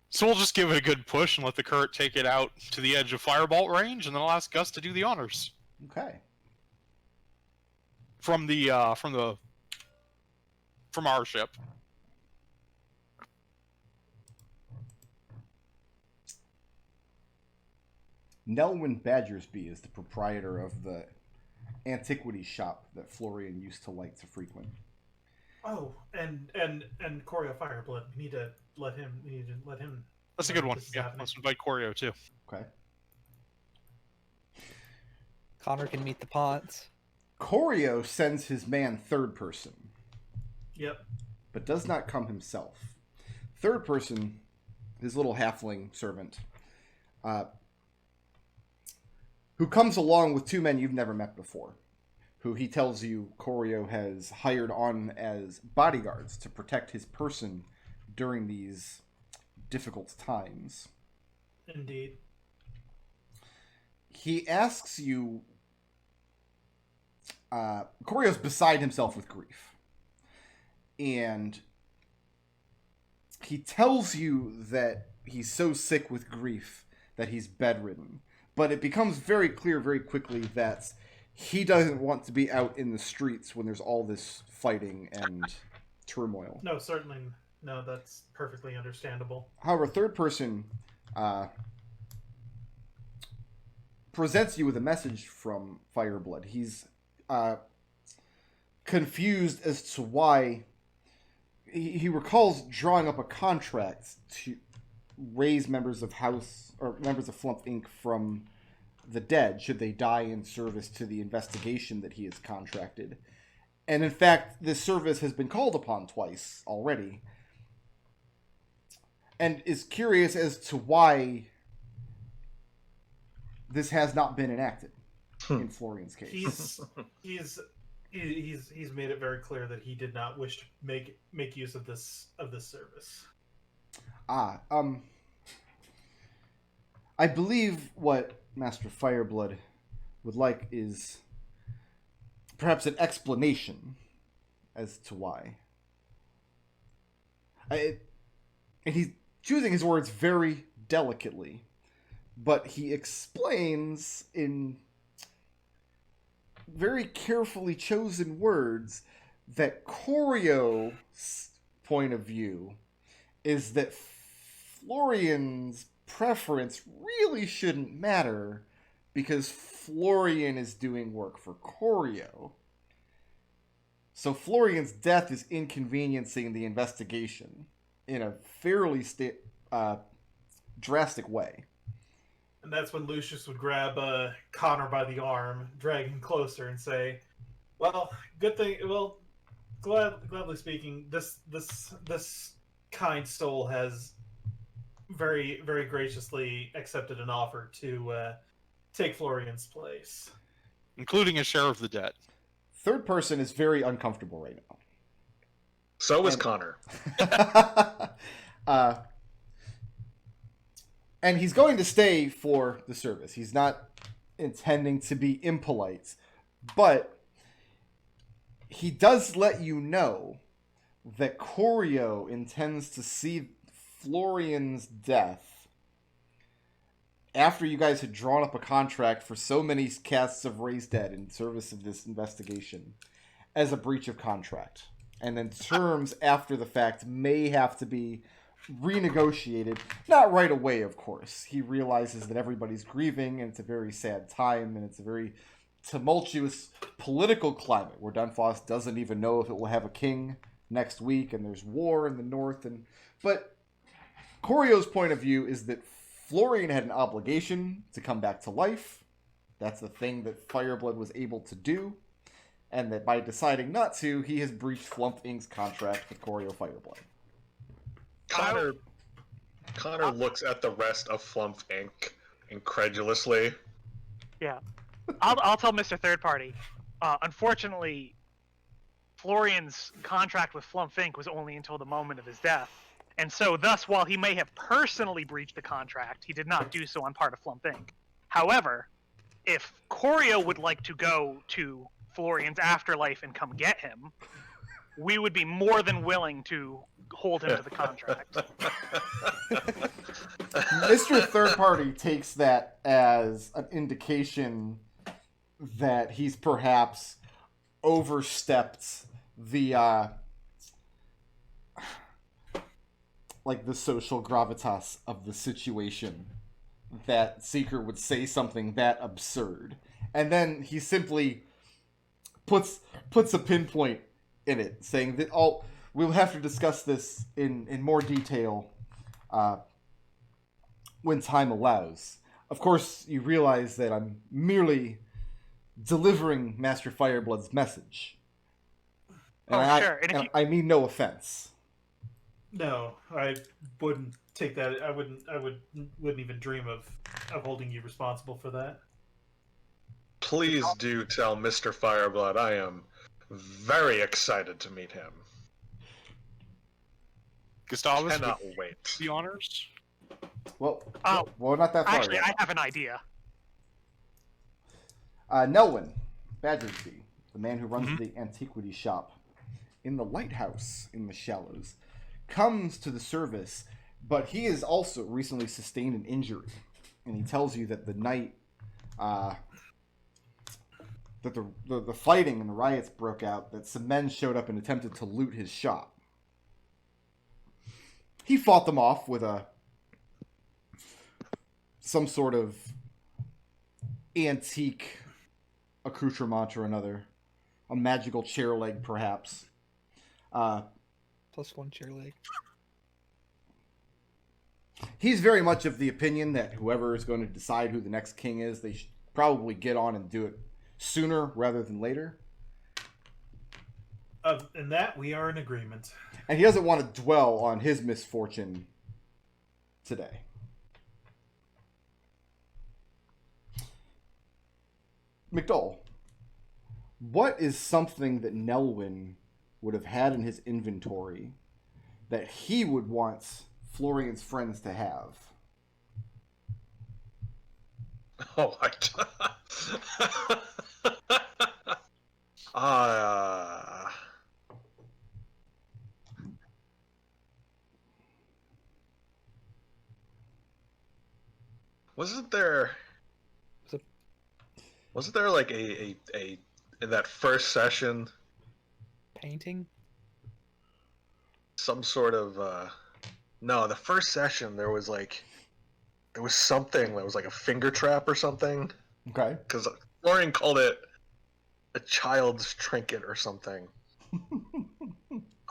So we'll just give it a good push and let the current take it out to the edge of firebolt range, and then I'll ask Gus to do the honors Okay. from our ship. Nelwyn Badgersby is the proprietor of the antiquity shop that Florian used to like to frequent. Oh, and Choreo Fireblood. We need to let him. That's a good know one. this is Yeah, happening. let's invite Choreo too. Okay. Connor can meet the Ponts. Choreo sends his man third person, Yep. but does not come himself. Third person, his little halfling servant, who comes along with two men you've never met before, who he tells you Choreo has hired on as bodyguards to protect his person during these difficult times. Indeed. He asks you... Choreo's beside himself with grief. And he tells you that he's so sick with grief that he's bedridden. But it becomes very clear very quickly that he doesn't want to be out in the streets when there's all this fighting and turmoil. No, certainly. No, that's perfectly understandable. However, third person presents you with a message from Fireblood. He's confused as to why he recalls drawing up a contract to raise members of Flumph Inc. from the dead should they die in service to the investigation that he has contracted. And in fact, this service has been called upon twice already, and is curious as to why this has not been enacted in Florian's case. He's made it very clear that he did not wish to make use of this service. I believe what Master Fireblood would like is perhaps an explanation as to why. And he's choosing his words very delicately, but he explains in very carefully chosen words that Choreo's point of view is that Florian's preference really shouldn't matter because Florian is doing work for Choreo. So Florian's death is inconveniencing the investigation in a fairly drastic way. And that's when Lucius would grab Connor by the arm, drag him closer, and say, "Well, good thing. Well, gladly speaking, this kind soul has very, very graciously accepted an offer to take Florian's place, Including a share of the debt. Third person is very uncomfortable right now. So is Connor. And he's going to stay for the service. He's not intending to be impolite, but he does let you know that Choreo intends to see Florian's death after you guys had drawn up a contract for so many casts of Raised Dead in service of this investigation as a breach of contract. And then terms after the fact may have to be renegotiated. Not right away, of course. He realizes that everybody's grieving, and it's a very sad time, and it's a very tumultuous political climate where Dunfoss doesn't even know if it will have a king next week, and there's war in the north. But Choreo's point of view is that Florian had an obligation to come back to life. That's the thing that Fireblood was able to do. And that by deciding not to, he has breached Flumph Inc.'s contract with Choreo Fireblood. Connor looks at the rest of Flumph Inc. incredulously. Yeah. I'll tell Mr. Third Party. Unfortunately, Florian's contract with Flumph Inc. was only until the moment of his death. And so, thus, while he may have personally breached the contract, he did not do so on part of Flumph Inc. However, if Corio would like to go to Florian's afterlife and come get him, we would be more than willing to hold him to the contract. Mr. Third Party takes that as an indication that he's perhaps overstepped the like the social gravitas of the situation, that Seeker would say something that absurd, and then he simply puts a pinpoint in it, saying that we'll have to discuss this in more detail when time allows. Of course, you realize that I'm merely delivering Master Fireblood's message. And Sure. And I mean no offense. No, I wouldn't take that. I wouldn't even dream of holding you responsible for that. Please do tell Mr. Fireblood I am very excited to meet him. Gustavus, Cannot wait. the honors. Well, Oh, not that far actually, yet. I have an idea. Nelwyn Badgersby, the man who runs the antiquity shop in the lighthouse in the shallows, comes to the service, but he has also recently sustained an injury, and he tells you that the night that the fighting and the riots broke out, that some men showed up and attempted to loot his shop. He fought them off with some sort of antique accoutrement or another, a magical chair leg perhaps. Plus 1 chair leg. He's very much of the opinion that whoever is going to decide who the next king is, they should probably get on and do it sooner rather than later. In that, we are in agreement. And he doesn't want to dwell on his misfortune today. McDohl, what is something that Nelwyn would have had in his inventory that he would want Florian's friends to have? Oh my god. Wasn't there like a in that first session Painting? some sort of no, the first session there was something that was like a finger trap or something, Okay. because Florian called it a child's trinket or something.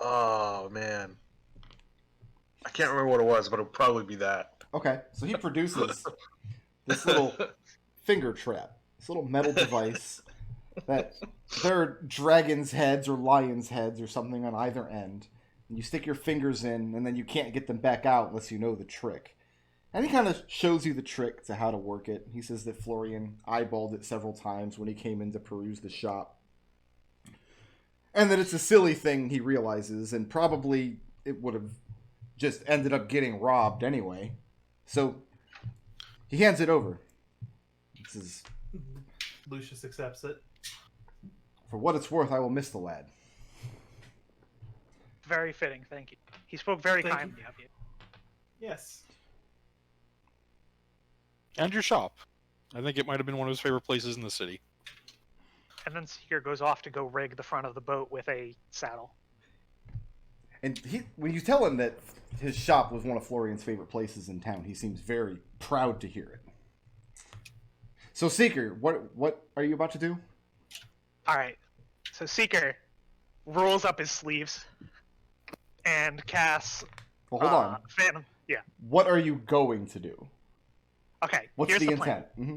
Oh man, I can't remember what it was, but it'll probably be that. Okay, so he produces this little finger trap, this little metal device that there are dragons' heads or lions' heads or something on either end. And you stick your fingers in, and then you can't get them back out unless you know the trick. And he kind of shows you the trick to how to work it. He says that Florian eyeballed it several times when he came in to peruse the shop. And that it's a silly thing, he realizes, and probably it would have just ended up getting robbed anyway. So he hands it over. He says, Lucius accepts it. "For what it's worth, I will miss the lad." Very fitting, thank you. He spoke very Thank kindly of you. Yes. And your shop. I think it might have been one of his favorite places in the city. And then Seeker goes off to go rig the front of the boat with a saddle. And when you tell him that his shop was one of Florian's favorite places in town, he seems very proud to hear it. So, Seeker, what are you about to do? All right. So Seeker rolls up his sleeves and casts. Well, hold on. Phantom. Yeah. What are you going to do? Okay. What's here's the the plan. intent? Mm-hmm.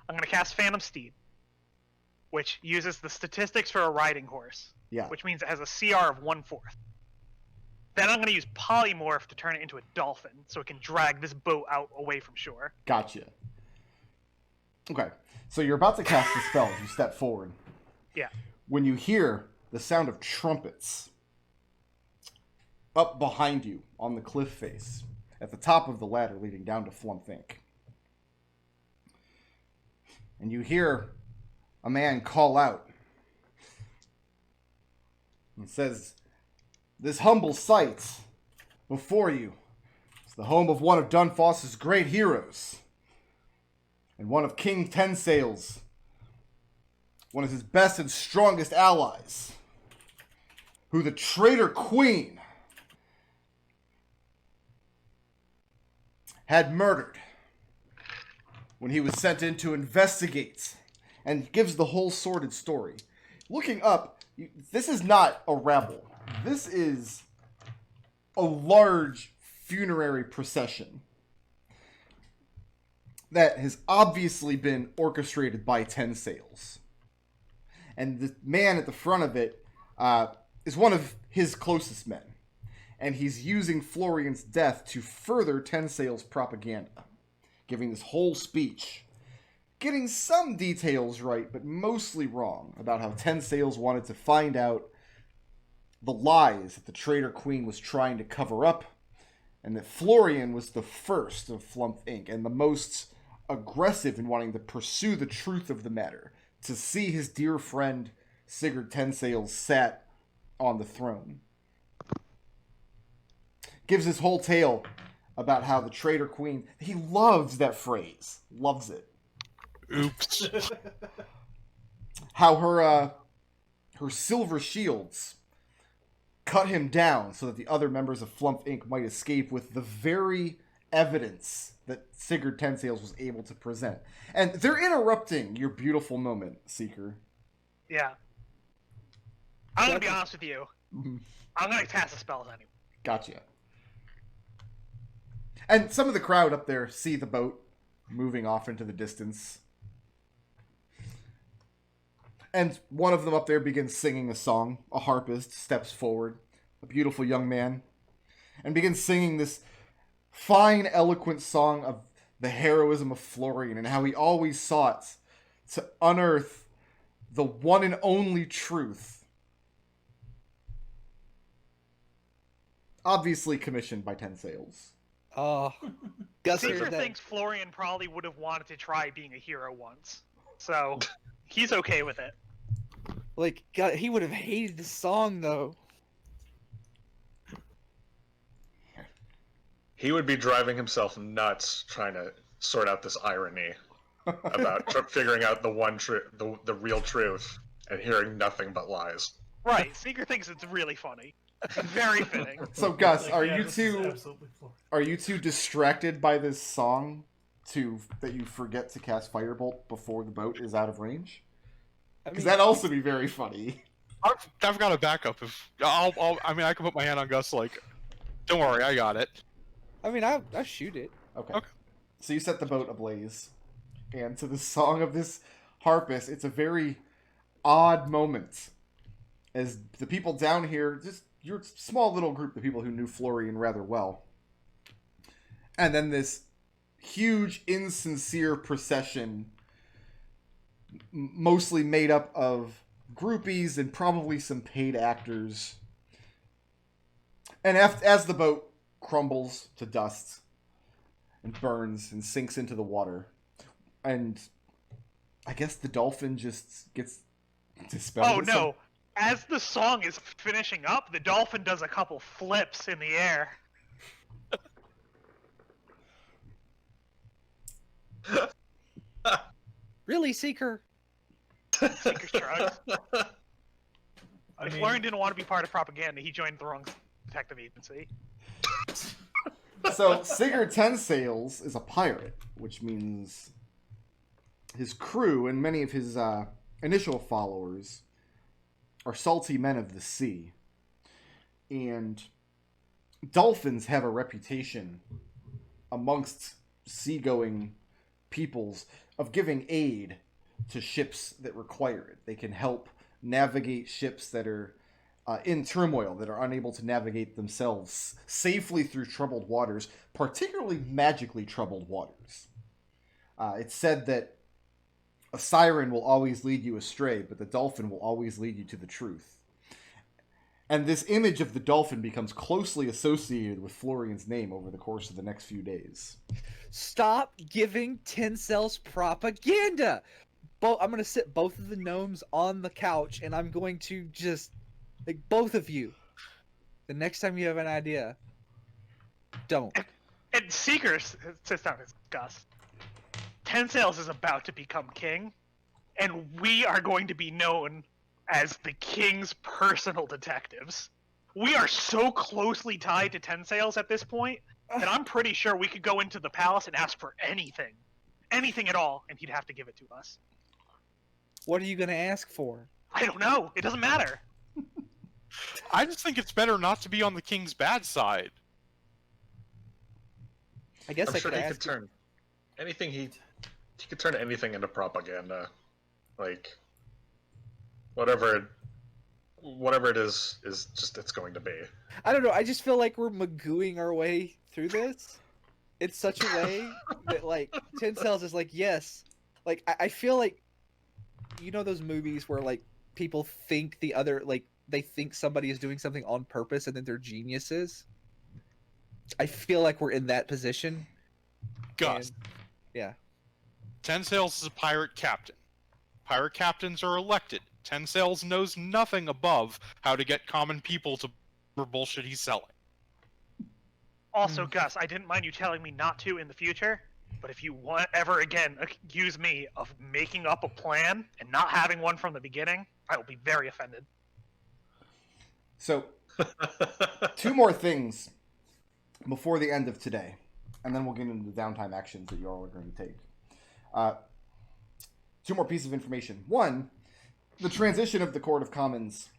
I'm going to cast Phantom Steed, which uses the statistics for a riding horse, Yeah. which means it has a CR of 1/4. Then I'm going to use Polymorph to turn it into a dolphin, so it can drag this boat out away from shore. Gotcha. Okay. So you're about to cast the spell as you step forward. Yeah. When you hear the sound of trumpets, up behind you on the cliff face, at the top of the ladder leading down to Flumph Inc. And you hear a man call out and says, "This humble site before you is the home of one of Dunfoss's great heroes, and one of King Tensail's, one of his best and strongest allies, who the traitor queen had murdered when he was sent in to investigate," and gives the whole sordid story. Looking up, this is not a rebel. This is a large funerary procession that has obviously been orchestrated by Tensails. And the man at the front of it is one of his closest men. And he's using Florian's death to further Tensails' propaganda, giving this whole speech, getting some details right, but mostly wrong, about how Tensails wanted to find out the lies that the traitor queen was trying to cover up, and that Florian was the first of Flumph Inc. and the most aggressive in wanting to pursue the truth of the matter, to see his dear friend Sigurd Tensails sat on the throne. Gives his whole tale about how the traitor queen, he loves that phrase, loves it. Oops. How her silver shields cut him down so that the other members of Flumph Inc. might escape with the very evidence that Sigurd Tensails was able to present. And they're interrupting your beautiful moment, Seeker. Yeah. I'm gonna be honest with you. I'm gonna cast the spells anyway. Gotcha. And some of the crowd up there see the boat moving off into the distance. And one of them up there begins singing a song. A harpist steps forward, a beautiful young man, and begins singing this fine, eloquent song of the heroism of Florian and how he always sought to unearth the one and only truth. Obviously commissioned by Tensails. Oh, Gus Caesar heard that. thinks Florian probably would have wanted to try being a hero once, so he's okay with it. Like, God, he would have hated the song though. He would be driving himself nuts trying to sort out this irony about figuring out the real truth and hearing nothing but lies. Right, Seeker thinks it's really funny. Very fitting. So Gus, Like, are yeah, you this is two absolutely floored. are you too distracted by this song that you forget to cast Firebolt before the boat is out of range? I Because mean, that'd also be very funny. I've got a backup. If I mean, I can put my hand on Gus. Like, don't worry, I got it. I shoot it. Okay. Okay. So you set the boat ablaze, and to the song of this harpist, it's a very odd moment as the people down here, just your small little group of people who knew Florian rather well, and then this huge, insincere procession, mostly made up of groupies and probably some paid actors. And as the boat crumbles to dust and burns and sinks into the water, and I guess the dolphin just gets dispelled. Oh no! As the song is finishing up, the dolphin does a couple flips in the air. Really, Seeker? Seeker shrugs. I If mean, Florian didn't want to be part of propaganda, he joined the wrong detective agency. So Sigurd Tensails is a pirate, which means his crew and many of his initial followers are salty men of the sea. And dolphins have a reputation amongst seagoing peoples of giving aid to ships that require it. They can help navigate ships that are in turmoil, that are unable to navigate themselves safely through troubled waters, particularly magically troubled waters. It's said that a siren will always lead you astray, but the dolphin will always lead you to the truth. And this image of the dolphin becomes closely associated with Florian's name over the course of the next few days. Stop giving Tencel's propaganda. I'm gonna sit both of the gnomes on the couch, and I'm going to just like both of you. The next time you have an idea, don't. And Seekers sits down as Gus. Tencels is about to become king, and we are going to be known as the king's personal detectives. We are so closely tied to Tencels at this point that I'm pretty sure we could go into the palace and ask for anything. Anything at all, and he'd have to give it to us. What are you gonna ask for? I don't know. It doesn't matter. I just think it's better not to be on the king's bad side. I guess I'm I sure could he ask. could turn anything. He could turn anything into propaganda, like whatever it is just it's going to be. I don't know. I just feel like we're magooing our way through this in such a way that like Tencel's is like yes, like I feel like you know those movies where like people think the other like they think somebody is doing something on purpose and then they're geniuses. I feel like we're in that position. Gus, And, yeah. Tencels is a pirate captain. Pirate captains are elected. Tencels knows nothing above how to get common people to for bullshit he's selling. Also, Gus, I didn't mind you telling me not to in the future, but if you want ever again accuse me of making up a plan and not having one from the beginning, I will be very offended. So, 2 more things before the end of today, and then we'll get into the downtime actions that you all are going to take. 2 more pieces of information. 1, the transition of the Court of Commons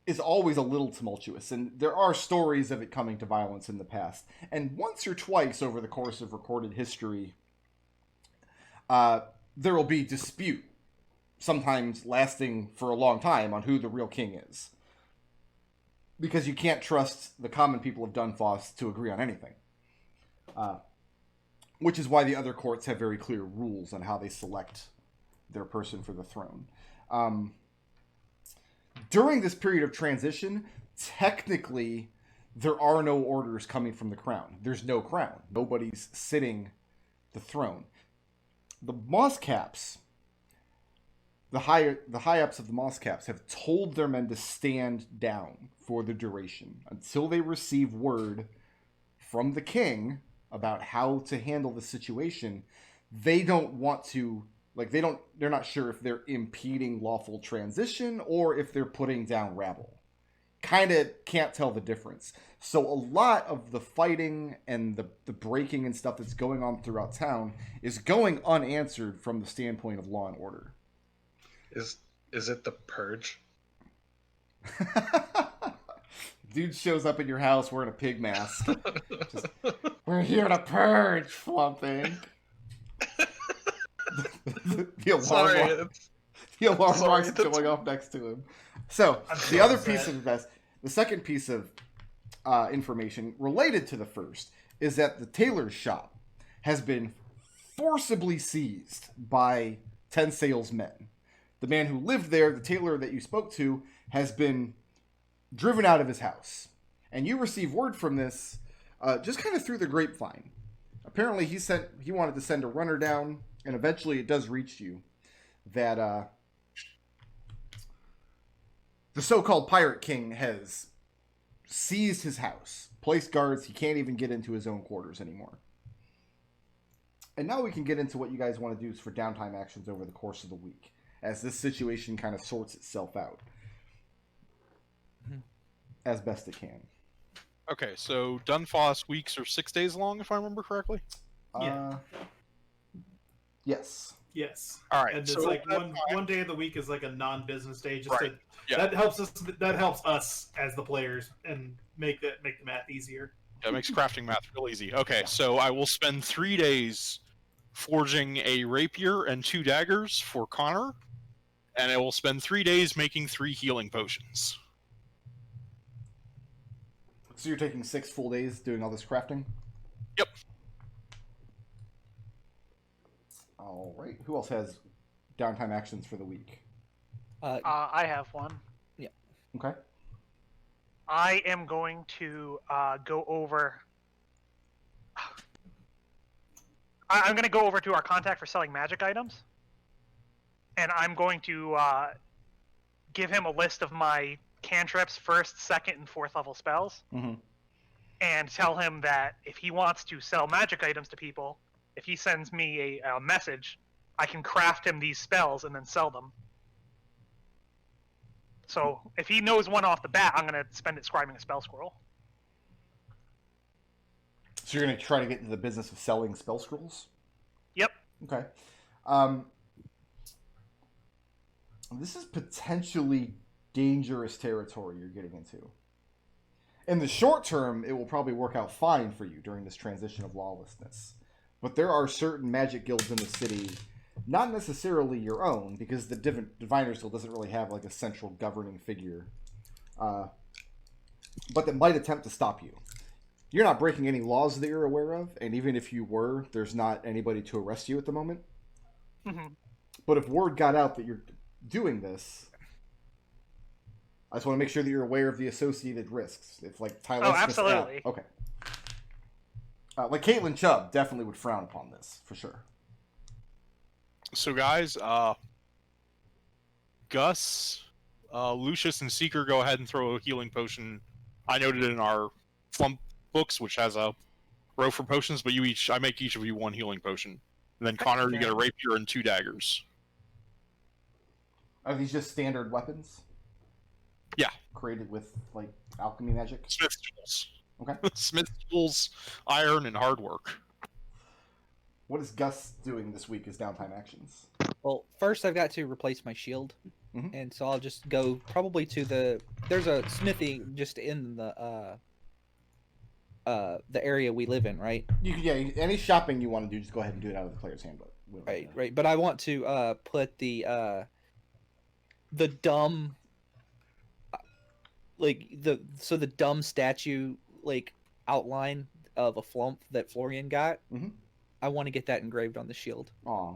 is always a little tumultuous, and there are stories of it coming to violence in the past. And once or twice over the course of recorded history, there will be dispute, sometimes lasting for a long time, on who the real king is. Because you can't trust the common people of Dunfoss to agree on anything. Which is why the other courts have very clear rules on how they select their person for the throne. During this period of transition, technically, there are no orders coming from the crown. There's no crown. Nobody's sitting the throne. The Mosscaps, the high-ups of the Mosscaps have told their men to stand down for the duration until they receive word from the king about how to handle the situation. They don't want to, they're not sure if they're impeding lawful transition or if they're putting down rabble. Kind of can't tell the difference. So a lot of the fighting and the breaking and stuff that's going on throughout town is going unanswered from the standpoint of law and order. Is it the purge? Dude shows up in your house wearing a pig mask. Just, we're here to purge, Flumph. The alarm mark's going off next to him. So the other piece of the second piece of information related to the first is that the tailor's shop has been forcibly seized by Tencels men. The man who lived there, the tailor that you spoke to, has been driven out of his house. And you receive word from this just kind of through the grapevine. Apparently he wanted to send a runner down, and eventually it does reach you, that the so-called Pirate King has seized his house, placed guards. He can't even get into his own quarters anymore. And now we can get into what you guys want to do for downtime actions over the course of the week, as this situation kind of sorts itself out as best it can. Okay, so Dunfoss weeks are 6 days long, if I remember correctly. Yeah. Yes. Yes. All right, And it's so like that's one day of the week is like a non-business day, just Right. to Yeah. that helps us as the players and make the math easier. That makes crafting math real easy. Okay, so I will spend 3 days forging a rapier and 2 daggers for Connor, and I will spend 3 days making 3 healing potions. So you're taking 6 full days doing all this crafting? Yep. All right. Who else has downtime actions for the week? I have one. Okay. I am going to go over. I'm going to go over to our contact for selling magic items, and I'm going to give him a list of my cantrips, 1st, 2nd, and 4th level spells, and tell him that if he wants to sell magic items to people, if he sends me a message, I can craft him these spells and then sell them. So if he knows one off the bat, I'm going to spend it scribing a spell scroll. So you're going to try to get into the business of selling spell scrolls? Yep. Okay. This is potentially dangerous territory you're getting into. In the short term, it will probably work out fine for you during this transition of lawlessness. But there are certain magic guilds in the city, not necessarily your own, because the Diviners Guild doesn't really have like a central governing figure, but that might attempt to stop you. You're not breaking any laws that you're aware of, and even if you were, there's not anybody to arrest you at the moment. Mm-hmm. But if word got out that you're doing this, I just want to make sure that you're aware of the associated risks. If like Tyler, absolutely. Okay. Like Caitlin Chubb definitely would frown upon this for sure. So guys, Gus, Lucius, and Seeker go ahead and throw a healing potion. I noted in our Flumph books, which has a row for potions, but I make each of you 1 healing potion. And then Connor, you get a rapier and 2 daggers. Are these just standard weapons? Yeah. Created with like alchemy magic? Smith's tools. Okay. Smith's tools, iron, and hard work. What is Gus doing this week as downtime actions? Well, first I've got to replace my shield, and so I'll just go probably to there's a smithy just in the area we live in, right? Any shopping you want to do, just go ahead and do it out of the player's handbook. Right. But I want to put the dumb, the dumb statue like outline of a Flumph that Florian got. I want to get that engraved on the shield. Aw.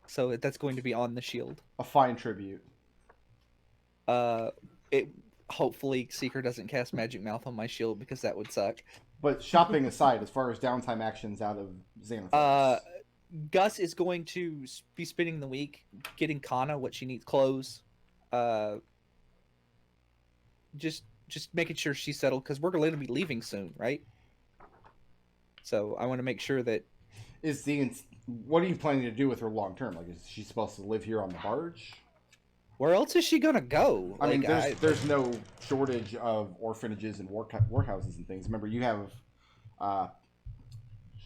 So that's going to be on the shield. A fine tribute. Hopefully Seeker doesn't cast Magic Mouth on my shield because that would suck. But shopping aside, as far as downtime actions out of Xanathars. Gus is going to be spending the week getting Kana what she needs, clothes. Just making sure she's settled because we're going to be leaving soon, right? So I want to make sure that. What are you planning to do with her long term? Like, is she supposed to live here on the barge? Where else is she gonna go? I mean, there's no shortage of orphanages and workhouses and things. Remember, you have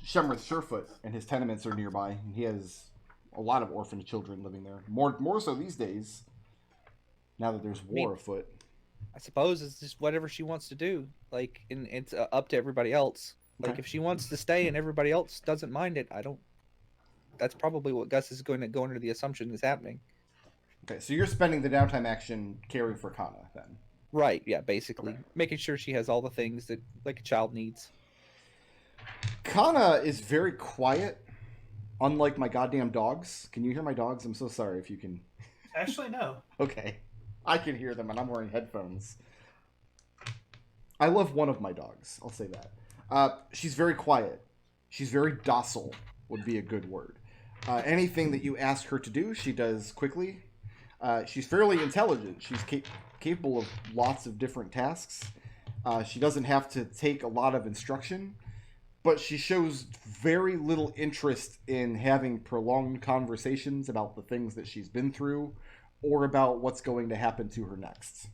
Shemrith Surefoot, and his tenements are nearby. He has a lot of orphan children living there. More so these days, now that there's war afoot. I suppose it's just whatever she wants to do. Like, and it's up to everybody else. Like, if she wants to stay and everybody else doesn't mind it, I don't. That's probably what Gus is going to go under the assumption is happening. Okay, so you're spending the downtime action caring for Kana, then? Right, yeah, basically. Making sure she has all the things that, like, a child needs. Kana is very quiet, unlike my goddamn dogs. Can you hear my dogs? I'm so sorry if you can... Actually, no. Okay. I can hear them, and I'm wearing headphones. I love one of my dogs, I'll say that. She's very quiet. She's very docile, would be a good word. Anything that you ask her to do, she does quickly. She's fairly intelligent. She's capable of lots of different tasks. She doesn't have to take a lot of instruction, but she shows very little interest in having prolonged conversations about the things that she's been through or about what's going to happen to her next.